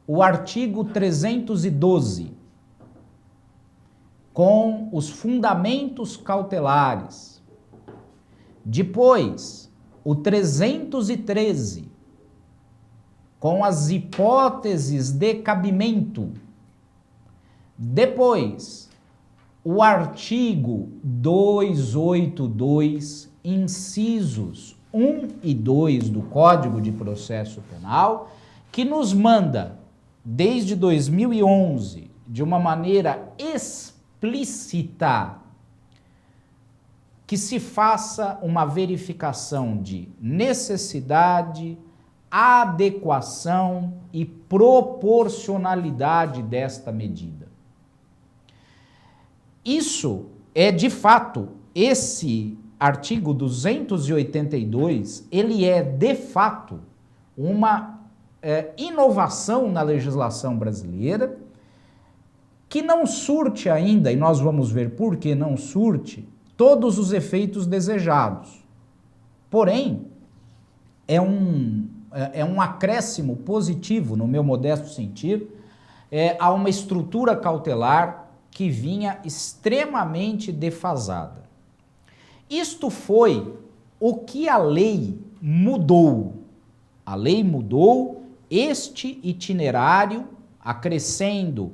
o artigo 312, com os fundamentos cautelares. Depois, o 313, com as hipóteses de cabimento. Depois, o artigo 282, incisos 1 e 2 do Código de Processo Penal, que nos manda, desde 2011, de uma maneira explícita, que se faça uma verificação de necessidade, adequação e proporcionalidade desta medida. Isso é, de fato, esse artigo 282, ele é, de fato, uma inovação na legislação brasileira, que não surte ainda, e nós vamos ver por que não surte, todos os efeitos desejados. Porém, é um acréscimo positivo, no meu modesto sentir, a uma estrutura cautelar que vinha extremamente defasada. Isto foi o que a lei mudou. A lei mudou este itinerário, acrescendo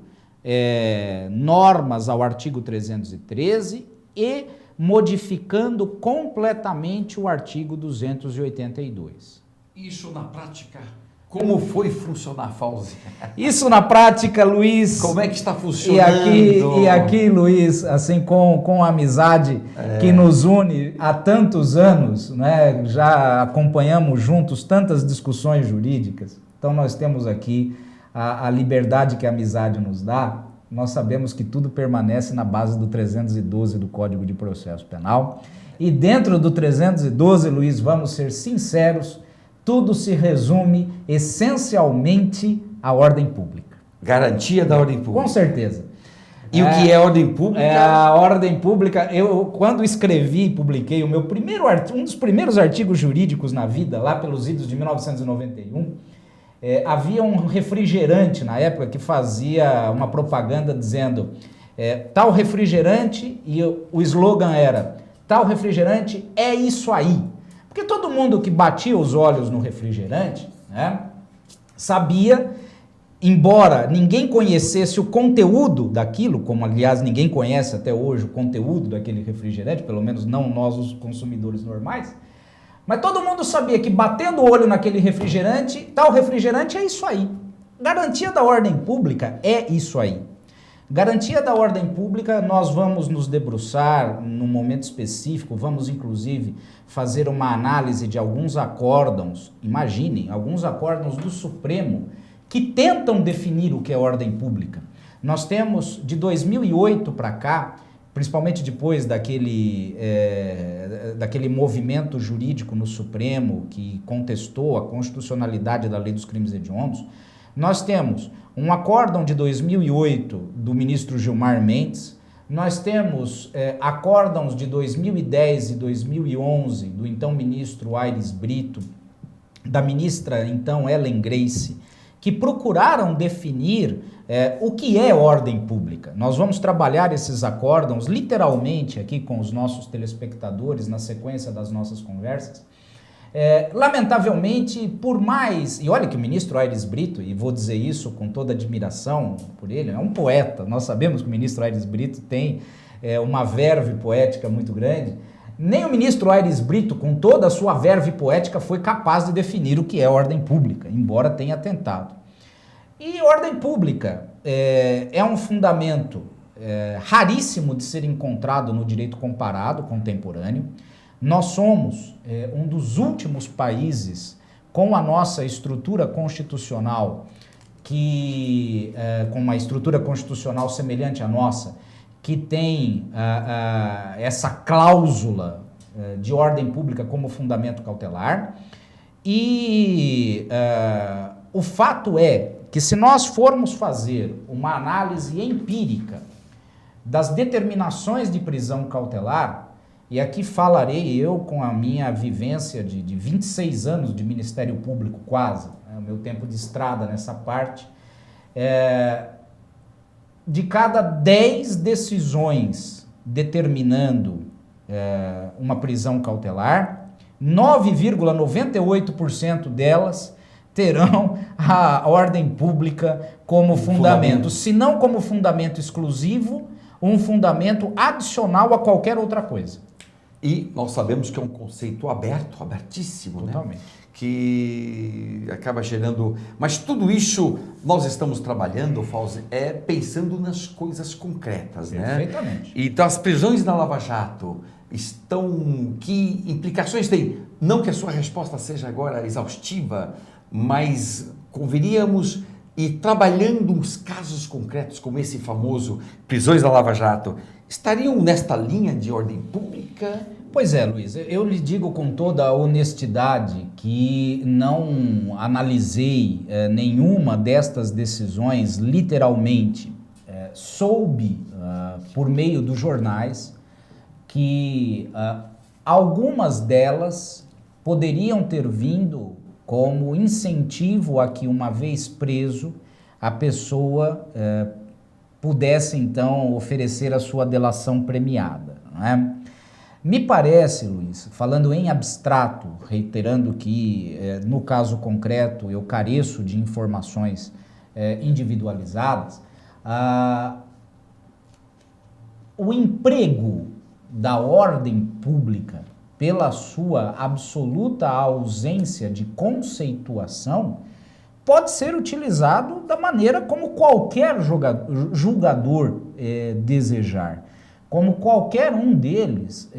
normas ao artigo 313 e modificando completamente o artigo 282. Isso na prática, como foi funcionar, Fauzi? Isso na prática, Luiz... Como é que está funcionando? E aqui, Luiz, assim, com a amizade que nos une há tantos anos, né? Já acompanhamos juntos tantas discussões jurídicas, então nós temos aqui a liberdade que a amizade nos dá. Nós sabemos que tudo permanece na base do 312 do Código de Processo Penal. E dentro do 312, Luiz, vamos ser sinceros, tudo se resume essencialmente à ordem pública. Garantia da ordem pública. Com certeza. E o que é ordem pública? A ordem pública, eu quando escrevi e publiquei um dos primeiros artigos jurídicos na vida, lá pelos idos de 1991, havia um refrigerante na época que fazia uma propaganda dizendo tal refrigerante, e o slogan era: tal refrigerante é isso aí. Porque todo mundo que batia os olhos no refrigerante, né, sabia, embora ninguém conhecesse o conteúdo daquilo, como aliás ninguém conhece até hoje o conteúdo daquele refrigerante, pelo menos não nós os consumidores normais, mas todo mundo sabia que batendo o olho naquele refrigerante, tal refrigerante é isso aí. Garantia da ordem pública é isso aí. Garantia da ordem pública, nós vamos nos debruçar num momento específico, vamos inclusive fazer uma análise de alguns acórdãos, imaginem, alguns acórdãos do Supremo que tentam definir o que é ordem pública. Nós temos de 2008 para cá, principalmente depois daquele movimento jurídico no Supremo que contestou a constitucionalidade da Lei dos Crimes Hediondos, nós temos um acórdão de 2008 do ministro Gilmar Mendes, nós temos acórdãos de 2010 e 2011 do então ministro Aires Brito, da ministra então Ellen Grace, que procuraram definir o que é ordem pública. Nós vamos trabalhar esses acórdãos literalmente aqui com os nossos telespectadores na sequência das nossas conversas. Lamentavelmente, por mais... E olha que o ministro Aires Brito, e vou dizer isso com toda admiração por ele, é um poeta. Nós sabemos que o ministro Aires Brito tem uma verve poética muito grande. Nem o ministro Aires Brito, com toda a sua verve poética, foi capaz de definir o que é ordem pública, embora tenha tentado. E ordem pública é um fundamento raríssimo de ser encontrado no direito comparado contemporâneo. Nós somos um dos últimos países com a nossa estrutura constitucional, com uma estrutura constitucional semelhante à nossa, que tem essa cláusula de ordem pública como fundamento cautelar. E o fato é que se nós formos fazer uma análise empírica das determinações de prisão cautelar, e aqui falarei eu com a minha vivência de 26 anos de Ministério Público quase, o meu tempo de estrada nessa parte, de cada 10 decisões determinando uma prisão cautelar, 9,98% delas terão a ordem pública como fundamento, se não como fundamento exclusivo, um fundamento adicional a qualquer outra coisa. E nós sabemos que é um conceito aberto, abertíssimo, Totalmente. né? Que acaba gerando... Mas tudo isso nós estamos trabalhando, Fauzi, pensando nas coisas concretas, né? Perfeitamente. Então as prisões da Lava Jato estão... Que implicações tem? Não que a sua resposta seja agora exaustiva, mas converíamos ir trabalhando uns casos concretos, como esse famoso prisões da Lava Jato, estariam nesta linha de ordem pública? Pois é, Luiz, eu lhe digo com toda a honestidade que não analisei nenhuma destas decisões literalmente. Soube, por meio dos jornais, que algumas delas poderiam ter vindo como incentivo a que, uma vez preso, a pessoa pudesse, então, oferecer a sua delação premiada, não é? Me parece, Luiz, falando em abstrato, reiterando que, no caso concreto, eu careço de informações individualizadas, o emprego da ordem pública, pela sua absoluta ausência de conceituação, pode ser utilizado da maneira como qualquer julgador desejar. Como qualquer um deles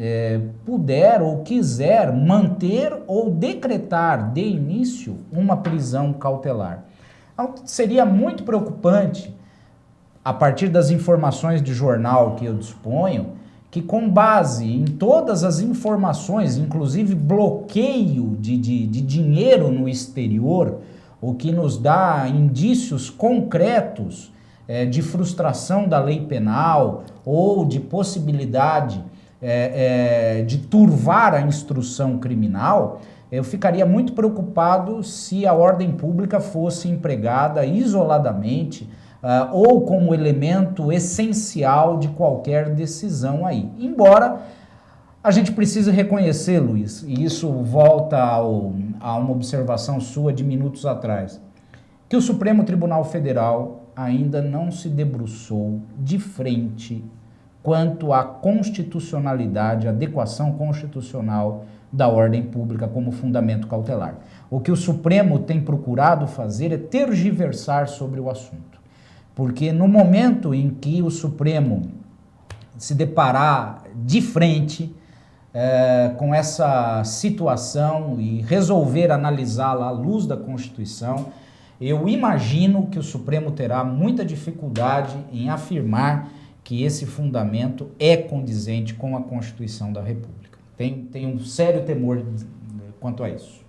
puder ou quiser manter ou decretar de início uma prisão cautelar. Então, seria muito preocupante, a partir das informações de jornal que eu disponho, que com base em todas as informações, inclusive bloqueio de dinheiro no exterior, o que nos dá indícios concretos de frustração da lei penal ou de possibilidade de turvar a instrução criminal, eu ficaria muito preocupado se a ordem pública fosse empregada isoladamente ou como elemento essencial de qualquer decisão aí. Embora a gente precise reconhecer, Luiz, e isso volta a uma observação sua de minutos atrás, que o Supremo Tribunal Federal ainda não se debruçou de frente quanto à constitucionalidade, adequação constitucional da ordem pública como fundamento cautelar. O que o Supremo tem procurado fazer é tergiversar sobre o assunto. Porque no momento em que o Supremo se deparar de frente com essa situação e resolver analisá-la à luz da Constituição, eu imagino que o Supremo terá muita dificuldade em afirmar que esse fundamento é condizente com a Constituição da República. Tem um sério temor quanto a isso.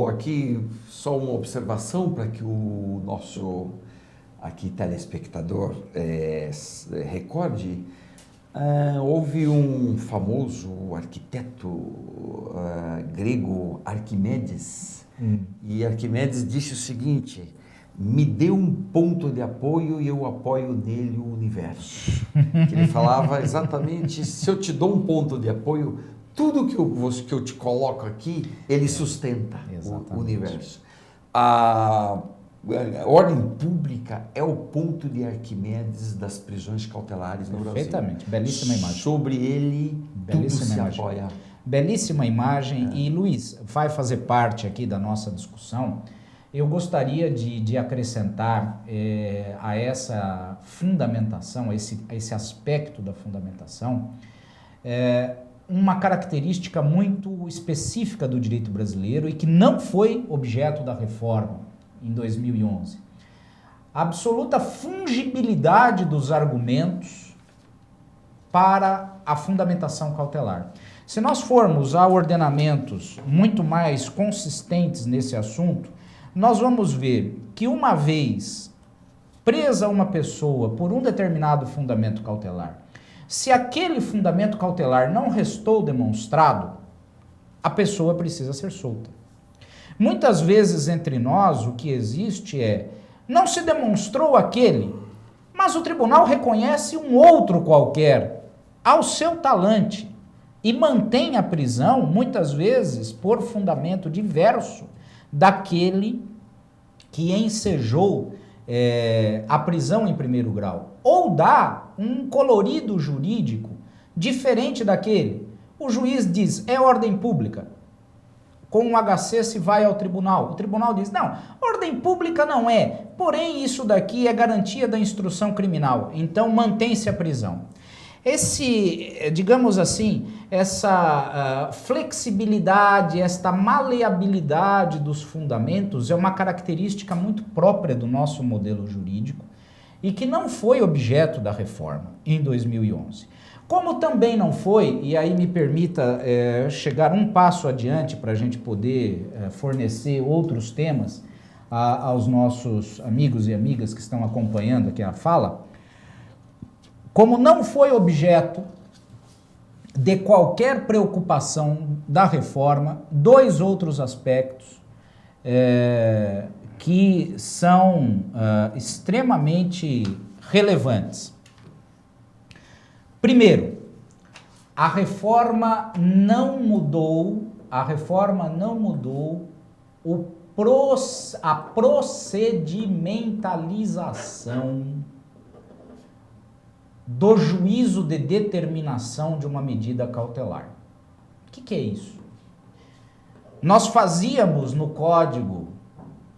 Aqui, só uma observação para que o nosso aqui telespectador recorde. Houve um famoso arquiteto grego, Arquimedes, e Arquimedes disse o seguinte: me dê um ponto de apoio e eu apoio nele o universo. Que ele falava exatamente, se eu te dou um ponto de apoio, tudo que eu te coloco aqui, ele sustenta o universo. A ordem pública é o ponto de Arquimedes das prisões cautelares no Brasil. Perfeitamente, belíssima imagem. Sobre ele, belíssima tudo se imagem. apoia. Belíssima imagem. E, Luiz, vai fazer parte aqui da nossa discussão. Eu gostaria de acrescentar a essa fundamentação, a esse aspecto da fundamentação, uma característica muito específica do direito brasileiro e que não foi objeto da reforma em 2011. A absoluta fungibilidade dos argumentos para a fundamentação cautelar. Se nós formos a ordenamentos muito mais consistentes nesse assunto, nós vamos ver que, uma vez presa uma pessoa por um determinado fundamento cautelar, se aquele fundamento cautelar não restou demonstrado, a pessoa precisa ser solta. Muitas vezes entre nós o que existe não se demonstrou aquele, mas o tribunal reconhece um outro qualquer ao seu talante e mantém a prisão, muitas vezes, por fundamento diverso daquele que ensejou a prisão em primeiro grau, ou dá um colorido jurídico diferente daquele. O juiz diz, é ordem pública. Com o HC se vai ao tribunal. O tribunal diz, não, ordem pública não é, porém isso daqui é garantia da instrução criminal, então mantém-se a prisão. Digamos assim, essa flexibilidade, esta maleabilidade dos fundamentos é uma característica muito própria do nosso modelo jurídico e que não foi objeto da reforma em 2011. Como também não foi, e aí me permita chegar um passo adiante para a gente poder fornecer outros temas aos nossos amigos e amigas que estão acompanhando aqui a fala, como não foi objeto de qualquer preocupação da reforma, dois outros aspectos que são extremamente relevantes. Primeiro, a reforma não mudou a procedimentalização do juízo de determinação de uma medida cautelar. O que é isso? Nós fazíamos no código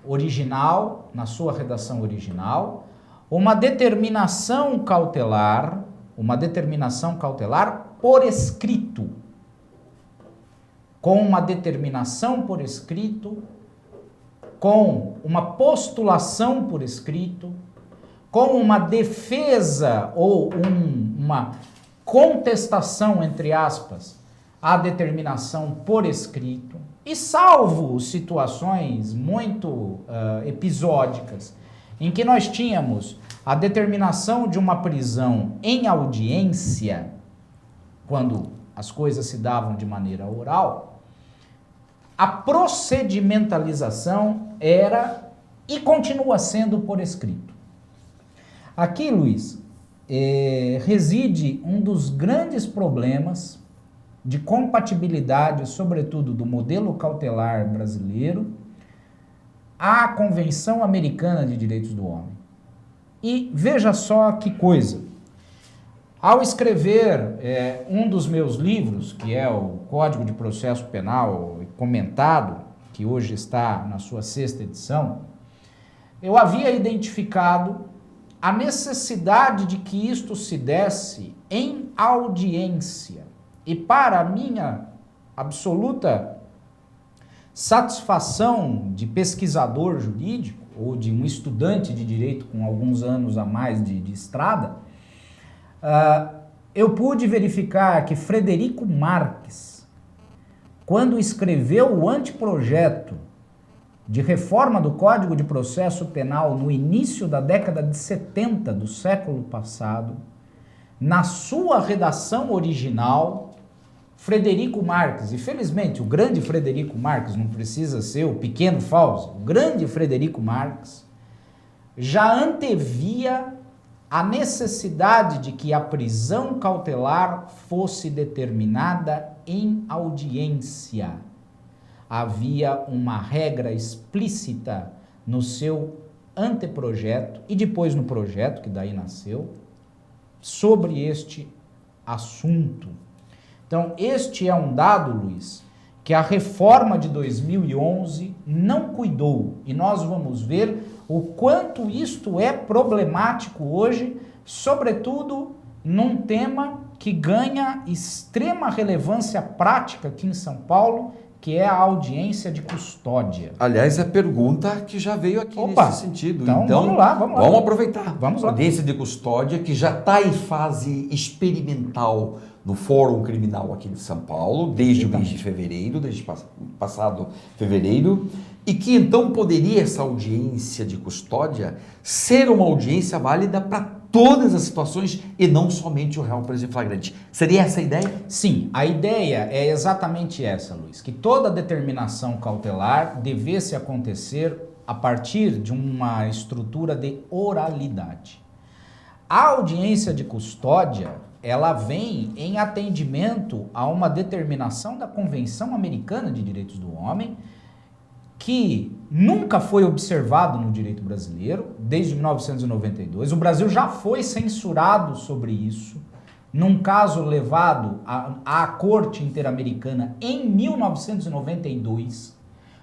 original, na sua redação original, uma determinação cautelar por escrito. Com uma determinação por escrito, com uma postulação por escrito, com uma defesa ou uma contestação, entre aspas, à determinação por escrito, e salvo situações muito episódicas, em que nós tínhamos a determinação de uma prisão em audiência, quando as coisas se davam de maneira oral, a procedimentalização era e continua sendo por escrito. Aqui, Luiz, reside um dos grandes problemas de compatibilidade, sobretudo do modelo cautelar brasileiro, à Convenção Americana de Direitos do Homem. E veja só que coisa. Ao escrever um dos meus livros, que é o Código de Processo Penal Comentado, que hoje está na sua 6ª edição, eu havia identificado a necessidade de que isto se desse em audiência. E para a minha absoluta satisfação de pesquisador jurídico, ou de um estudante de direito com alguns anos a mais de estrada, eu pude verificar que Frederico Marques, quando escreveu o anteprojeto de reforma do Código de Processo Penal no início da década de 70 do século passado, na sua redação original, Frederico Marques, e felizmente o grande Frederico Marques, não precisa ser o pequeno Fauzi, o grande Frederico Marques, já antevia a necessidade de que a prisão cautelar fosse determinada em audiência. Havia uma regra explícita no seu anteprojeto e depois no projeto, que daí nasceu, sobre este assunto. Então, este é um dado, Luiz, que a reforma de 2011 não cuidou. E nós vamos ver o quanto isto é problemático hoje, sobretudo num tema que ganha extrema relevância prática aqui em São Paulo, que é a audiência de custódia. Aliás, a pergunta que já veio aqui nesse sentido. Então vamos lá. Vamos aproveitar. Vamos lá. Audiência de custódia que já está em fase experimental no Fórum Criminal aqui de São Paulo, desde o mês de fevereiro, desde passado fevereiro, e que então poderia essa audiência de custódia ser uma audiência válida para todas as situações e não somente o réu preso em flagrante. Seria essa a ideia? Sim, a ideia é exatamente essa, Luiz, que toda determinação cautelar devesse acontecer a partir de uma estrutura de oralidade. A audiência de custódia, ela vem em atendimento a uma determinação da Convenção Americana de Direitos do Homem, que nunca foi observado no direito brasileiro, desde 1992. O Brasil já foi censurado sobre isso, num caso levado à Corte Interamericana em 1992,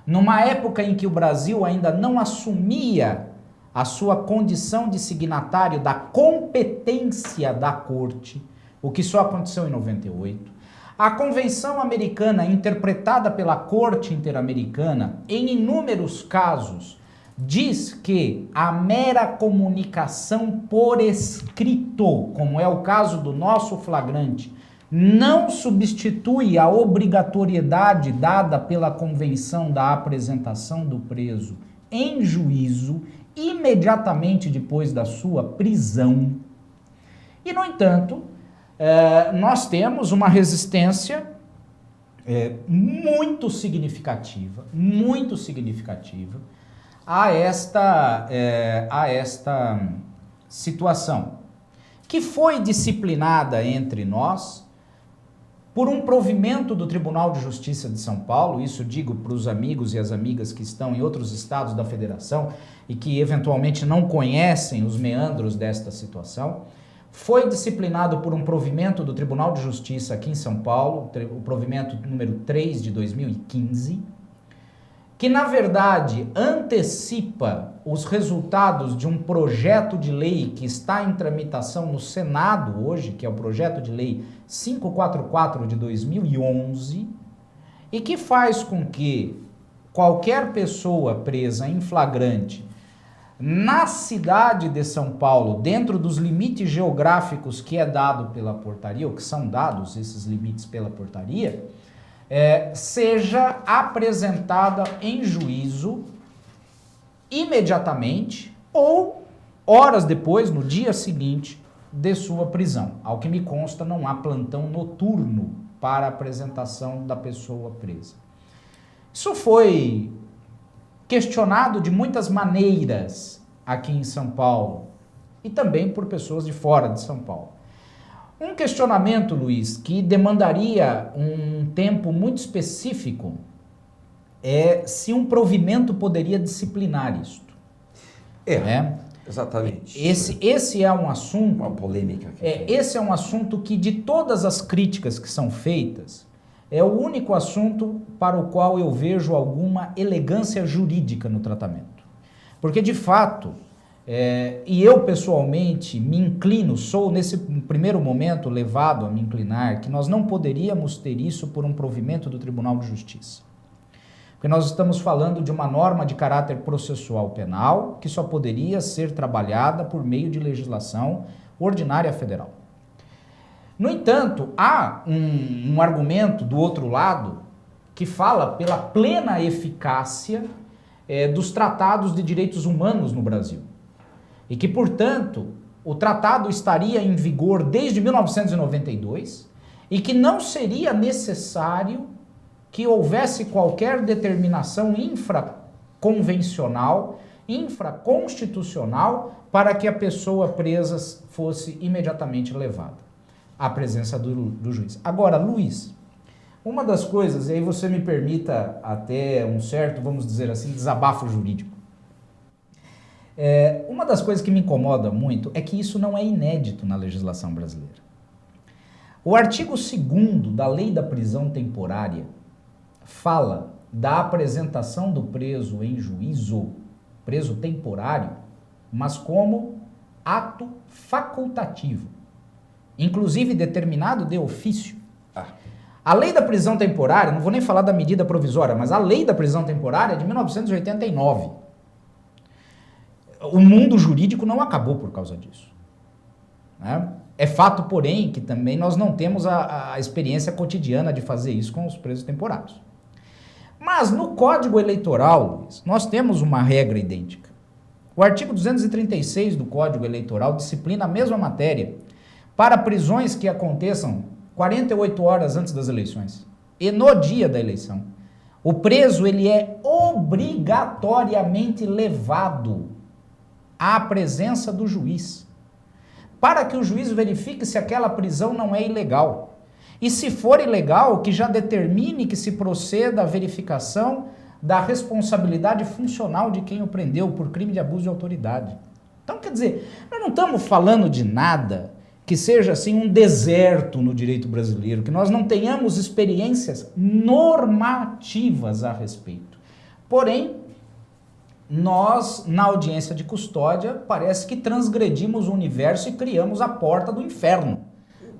numa época em que o Brasil ainda não assumia a sua condição de signatário da competência da Corte, o que só aconteceu em 98. A Convenção Americana, interpretada pela Corte Interamericana, em inúmeros casos, diz que a mera comunicação por escrito, como é o caso do nosso flagrante, não substitui a obrigatoriedade dada pela Convenção da apresentação do preso em juízo imediatamente depois da sua prisão. E, no entanto, nós temos uma resistência muito significativa a esta situação, que foi disciplinada entre nós por um provimento do Tribunal de Justiça de São Paulo. Isso digo para os amigos e as amigas que estão em outros estados da federação e que eventualmente não conhecem os meandros desta situação. Foi disciplinado por um provimento do Tribunal de Justiça aqui em São Paulo, o provimento número 3 de 2015, que na verdade antecipa os resultados de um projeto de lei que está em tramitação no Senado hoje, que é o projeto de lei 544 de 2011, e que faz com que qualquer pessoa presa em flagrante na cidade de São Paulo, dentro dos limites geográficos que é dado pela portaria, ou que são dados esses limites pela portaria, seja apresentada em juízo imediatamente ou horas depois, no dia seguinte, de sua prisão. Ao que me consta, não há plantão noturno para a apresentação da pessoa presa. Isso foi questionado de muitas maneiras aqui em São Paulo e também por pessoas de fora de São Paulo. Um questionamento, Luiz, que demandaria um tempo muito específico é se um provimento poderia disciplinar isto. Exatamente. Esse é um assunto... Uma polêmica. Esse é um assunto que, de todas as críticas que são feitas, é o único assunto para o qual eu vejo alguma elegância jurídica no tratamento. Porque, de fato, e eu pessoalmente me inclino, sou nesse primeiro momento levado a me inclinar, que nós não poderíamos ter isso por um provimento do Tribunal de Justiça. Porque nós estamos falando de uma norma de caráter processual penal que só poderia ser trabalhada por meio de legislação ordinária federal. No entanto, há um argumento do outro lado que fala pela plena eficácia dos tratados de direitos humanos no Brasil. E que, portanto, o tratado estaria em vigor desde 1992 e que não seria necessário que houvesse qualquer determinação infraconvencional, infraconstitucional, para que a pessoa presa fosse imediatamente levada à presença do juiz. Agora, Luiz, uma das coisas, e aí você me permita até um certo, vamos dizer assim, desabafo jurídico. Uma das coisas que me incomoda muito é que isso não é inédito na legislação brasileira. O artigo 2º da Lei da Prisão Temporária fala da apresentação do preso em juízo, preso temporário, mas como ato facultativo, inclusive determinado de ofício. A Lei da Prisão Temporária, não vou nem falar da medida provisória, mas a Lei da Prisão Temporária é de 1989. O mundo jurídico não acabou por causa disso, né? É fato, porém, que também nós não temos a experiência cotidiana de fazer isso com os presos temporários. Mas no Código Eleitoral, Luiz, nós temos uma regra idêntica. O artigo 236 do Código Eleitoral disciplina a mesma matéria para prisões que aconteçam 48 horas antes das eleições e no dia da eleição. O preso, ele é obrigatoriamente levado à presença do juiz, para que o juiz verifique se aquela prisão não é ilegal. E se for ilegal, que já determine que se proceda à verificação da responsabilidade funcional de quem o prendeu por crime de abuso de autoridade. Então, quer dizer, nós não estamos falando de nada que seja assim um deserto no direito brasileiro, que nós não tenhamos experiências normativas a respeito. Porém, nós, na audiência de custódia, parece que transgredimos o universo e criamos a porta do inferno.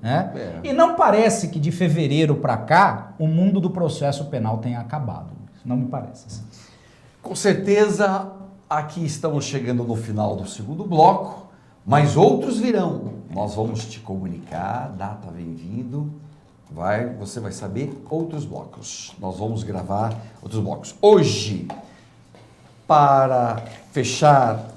Né? E não parece que de fevereiro para cá o mundo do processo penal tenha acabado. Não me parece assim. Com certeza, aqui estamos chegando no final do segundo bloco, mas outros virão. Nós vamos te comunicar, data vem vindo, você vai saber outros blocos. Nós vamos gravar outros blocos. Hoje, para fechar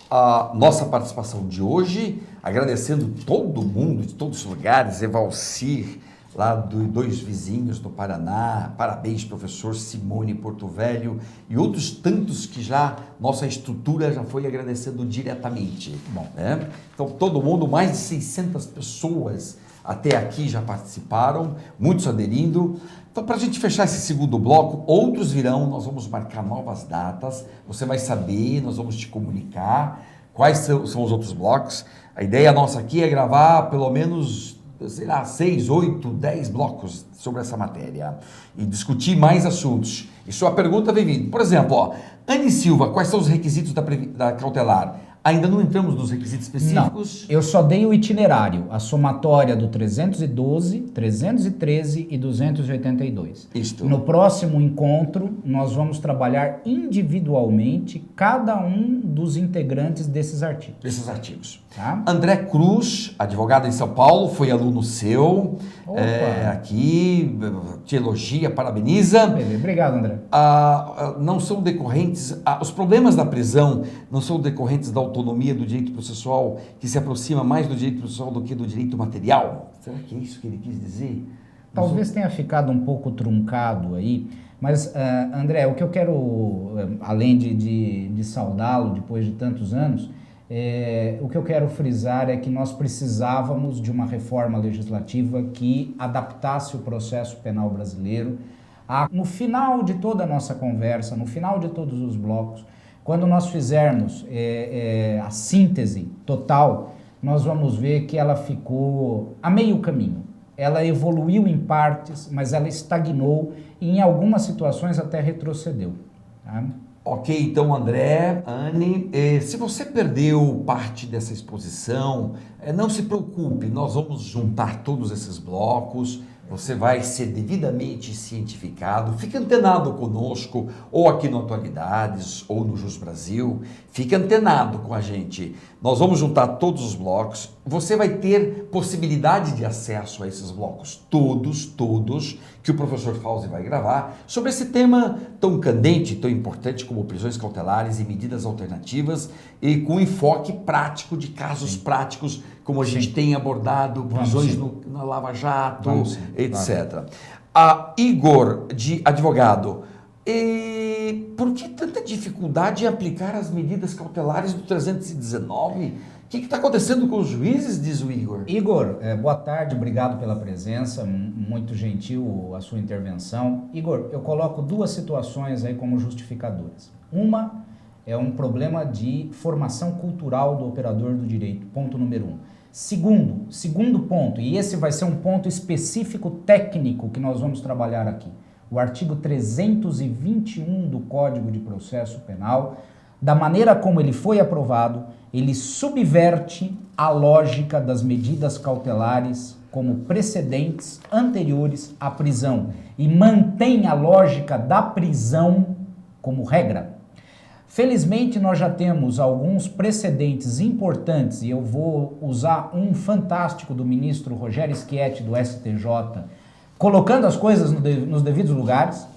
a nossa participação de hoje, agradecendo todo mundo de todos os lugares, Evalcir, lá dos dois vizinhos do Paraná, parabéns professor Simone Porto Velho e outros tantos que já, nossa estrutura já foi agradecendo diretamente. Bom, né? Então todo mundo, mais de 600 pessoas até aqui já participaram, muitos aderindo. Então, para a gente fechar esse segundo bloco, outros virão, nós vamos marcar novas datas, você vai saber, nós vamos te comunicar quais são os outros blocos. A ideia nossa aqui é gravar pelo menos, sei lá, 6, 8, 10 blocos sobre essa matéria e discutir mais assuntos. E sua pergunta vem vindo. Por exemplo, ó, Anne Silva, quais são os requisitos da cautelar? Ainda não entramos nos requisitos específicos? Não, eu só dei o itinerário, a somatória do 312, 313 e 282. Isto. No próximo encontro, nós vamos trabalhar individualmente cada um dos integrantes desses artigos. Tá? André Cruz, advogado em São Paulo, foi aluno seu, aqui, te elogia, parabeniza. Beleza, obrigado, André. Não são decorrentes, os problemas da prisão não são decorrentes da autonomia do direito processual, que se aproxima mais do direito processual do que do direito material? Será que é isso que ele quis dizer? Talvez tenha ficado um pouco truncado aí, mas, André, o que eu quero, além de saudá-lo depois de tantos anos, o que eu quero frisar é que nós precisávamos de uma reforma legislativa que adaptasse o processo penal brasileiro. No final de toda a nossa conversa, no final de todos os blocos, quando nós fizermos a síntese total, nós vamos ver que ela ficou a meio caminho. Ela evoluiu em partes, mas ela estagnou e em algumas situações até retrocedeu. Tá? Ok, então André, Anne, se você perdeu parte dessa exposição, não se preocupe, nós vamos juntar todos esses blocos, você vai ser devidamente cientificado, fique antenado conosco, ou aqui no Atualidades, ou no Jus Brasil, fique antenado com a gente. Nós vamos juntar todos os blocos, você vai ter possibilidade de acesso a esses blocos, todos, que o professor Fauzi vai gravar, sobre esse tema tão candente, tão importante como prisões cautelares e medidas alternativas, e com enfoque prático de casos práticos, como a gente tem abordado, prisões na Lava Jato, etc. Igor, de advogado, por que tanta dificuldade em aplicar as medidas cautelares do 319? O que está acontecendo com os juízes, diz o Igor? Igor, boa tarde, obrigado pela presença, muito gentil a sua intervenção. Igor, eu coloco duas situações aí como justificadoras. Uma é um problema de formação cultural do operador do direito, ponto número 1. Segundo ponto, e esse vai ser um ponto específico técnico que nós vamos trabalhar aqui, o artigo 321 do Código de Processo Penal, da maneira como ele foi aprovado, ele subverte a lógica das medidas cautelares como precedentes anteriores à prisão e mantém a lógica da prisão como regra. Felizmente, nós já temos alguns precedentes importantes, e eu vou usar um fantástico do ministro Rogério Schietti, do STJ, colocando as coisas nos devidos lugares,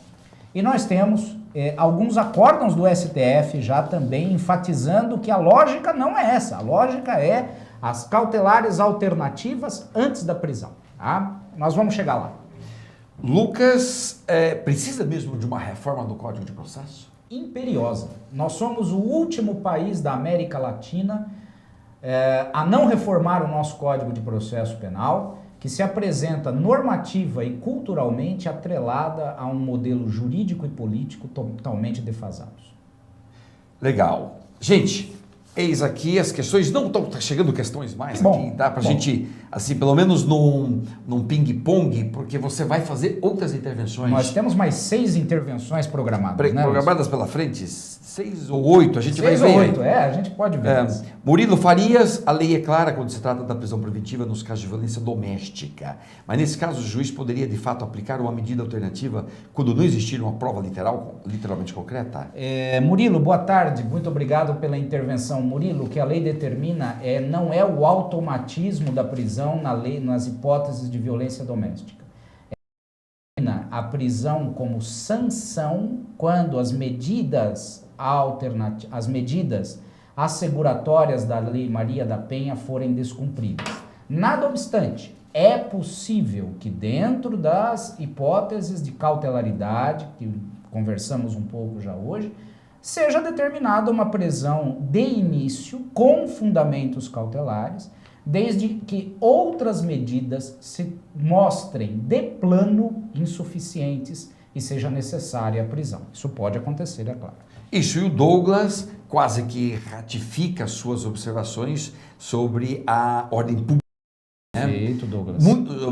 e nós temos alguns acórdãos do STF já também enfatizando que a lógica não é essa, a lógica é as cautelares alternativas antes da prisão. Tá? Nós vamos chegar lá. Lucas, precisa mesmo de uma reforma do Código de Processo? Imperiosa. Nós somos o último país da América Latina a não reformar o nosso Código de Processo Penal, que se apresenta normativa e culturalmente atrelada a um modelo jurídico e político totalmente defasados. Legal. Gente, eis aqui as questões, não estão chegando questões mais aqui, tá? Pra gente, assim, pelo menos num ping-pong, porque você vai fazer outras intervenções. Nós temos mais 6 intervenções programadas, né? Programadas pela frente, 6 ou 8, a gente vai ver. 6 ou 8, a gente pode ver. Murilo Farias, a lei é clara quando se trata da prisão preventiva nos casos de violência doméstica. Mas nesse caso o juiz poderia de fato aplicar uma medida alternativa quando não existir uma prova literalmente concreta? Murilo, boa tarde, muito obrigado pela intervenção. Murilo, o que a lei determina não é o automatismo da prisão na lei, nas hipóteses de violência doméstica. A prisão como sanção quando as medidas asseguratórias da Lei Maria da Penha forem descumpridas. Nada obstante, é possível que dentro das hipóteses de cautelaridade, que conversamos um pouco já hoje, seja determinada uma prisão de início com fundamentos cautelares, desde que outras medidas se mostrem de plano insuficientes e seja necessária a prisão. Isso pode acontecer, é claro. Isso, e o Douglas quase que ratifica suas observações sobre a ordem pública. Perfeito, Douglas.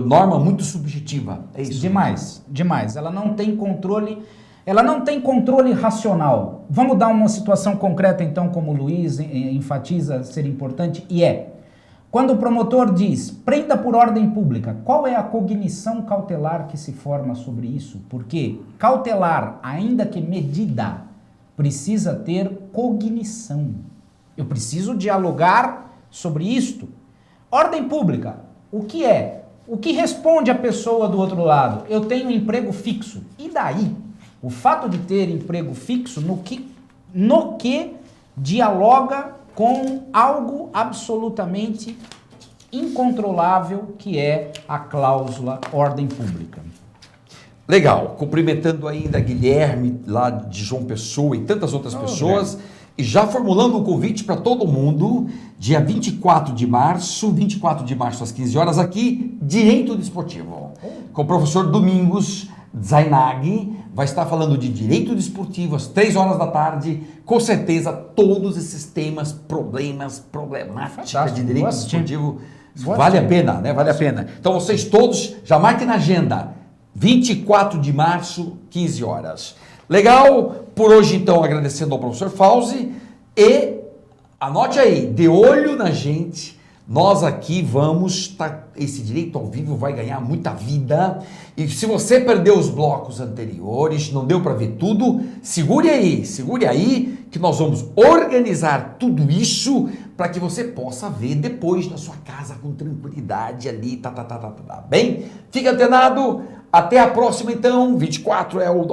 Norma muito subjetiva, é isso? Demais. Ela não tem controle racional. Vamos dar uma situação concreta, então, como o Luiz enfatiza ser importante, e quando o promotor diz, prenda por ordem pública, qual é a cognição cautelar que se forma sobre isso? Porque cautelar, ainda que medida, precisa ter cognição. Eu preciso dialogar sobre isto. Ordem pública, o que é? O que responde a pessoa do outro lado? Eu tenho um emprego fixo. E daí? O fato de ter emprego fixo, no que dialoga com algo absolutamente incontrolável, que é a cláusula ordem pública. Legal, cumprimentando ainda Guilherme lá de João Pessoa e tantas outras pessoas, e já formulando um convite para todo mundo, dia 24 de março às 15 horas aqui, Direito Desportivo, com o professor Domingos Zainag, vai estar falando de direito desportivo às 3 horas da tarde, com certeza todos esses temas, problemáticas de direito desportivo, vale a pena, né? Vale a pena. Então vocês todos já marquem na agenda, 24 de março, 15 horas. Legal? Por hoje então agradecendo ao professor Fauzi e anote aí, de olho na gente. Nós aqui vamos, esse direito ao vivo vai ganhar muita vida. E se você perdeu os blocos anteriores, não deu para ver tudo, segure aí, que nós vamos organizar tudo isso para que você possa ver depois na sua casa com tranquilidade ali, tá bem? Fica antenado, até a próxima então, 24 é o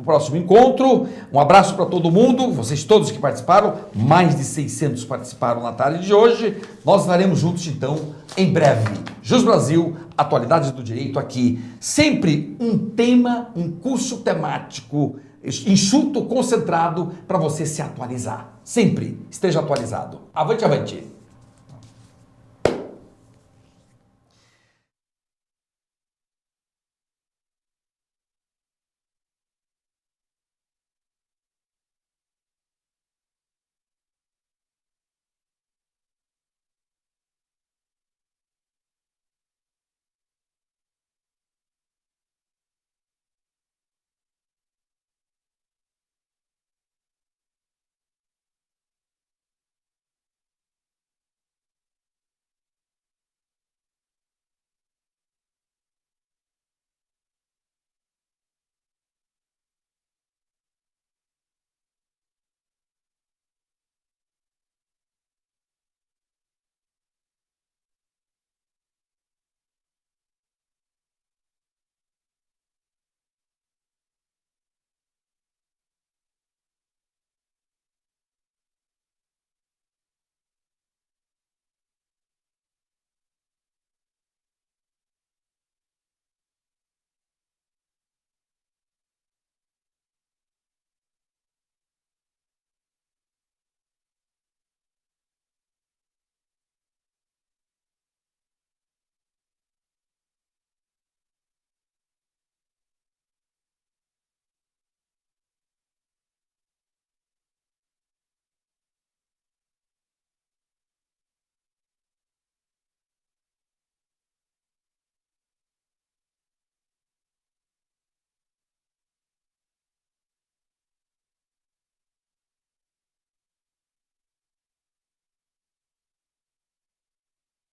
próximo encontro. Um abraço para todo mundo, vocês todos que participaram, mais de 600 participaram na tarde de hoje. Nós estaremos juntos então em breve. Jus Brasil, atualidades do direito aqui, sempre um tema, um curso temático enxuto, concentrado para você se atualizar. Sempre esteja atualizado. Avante, avante!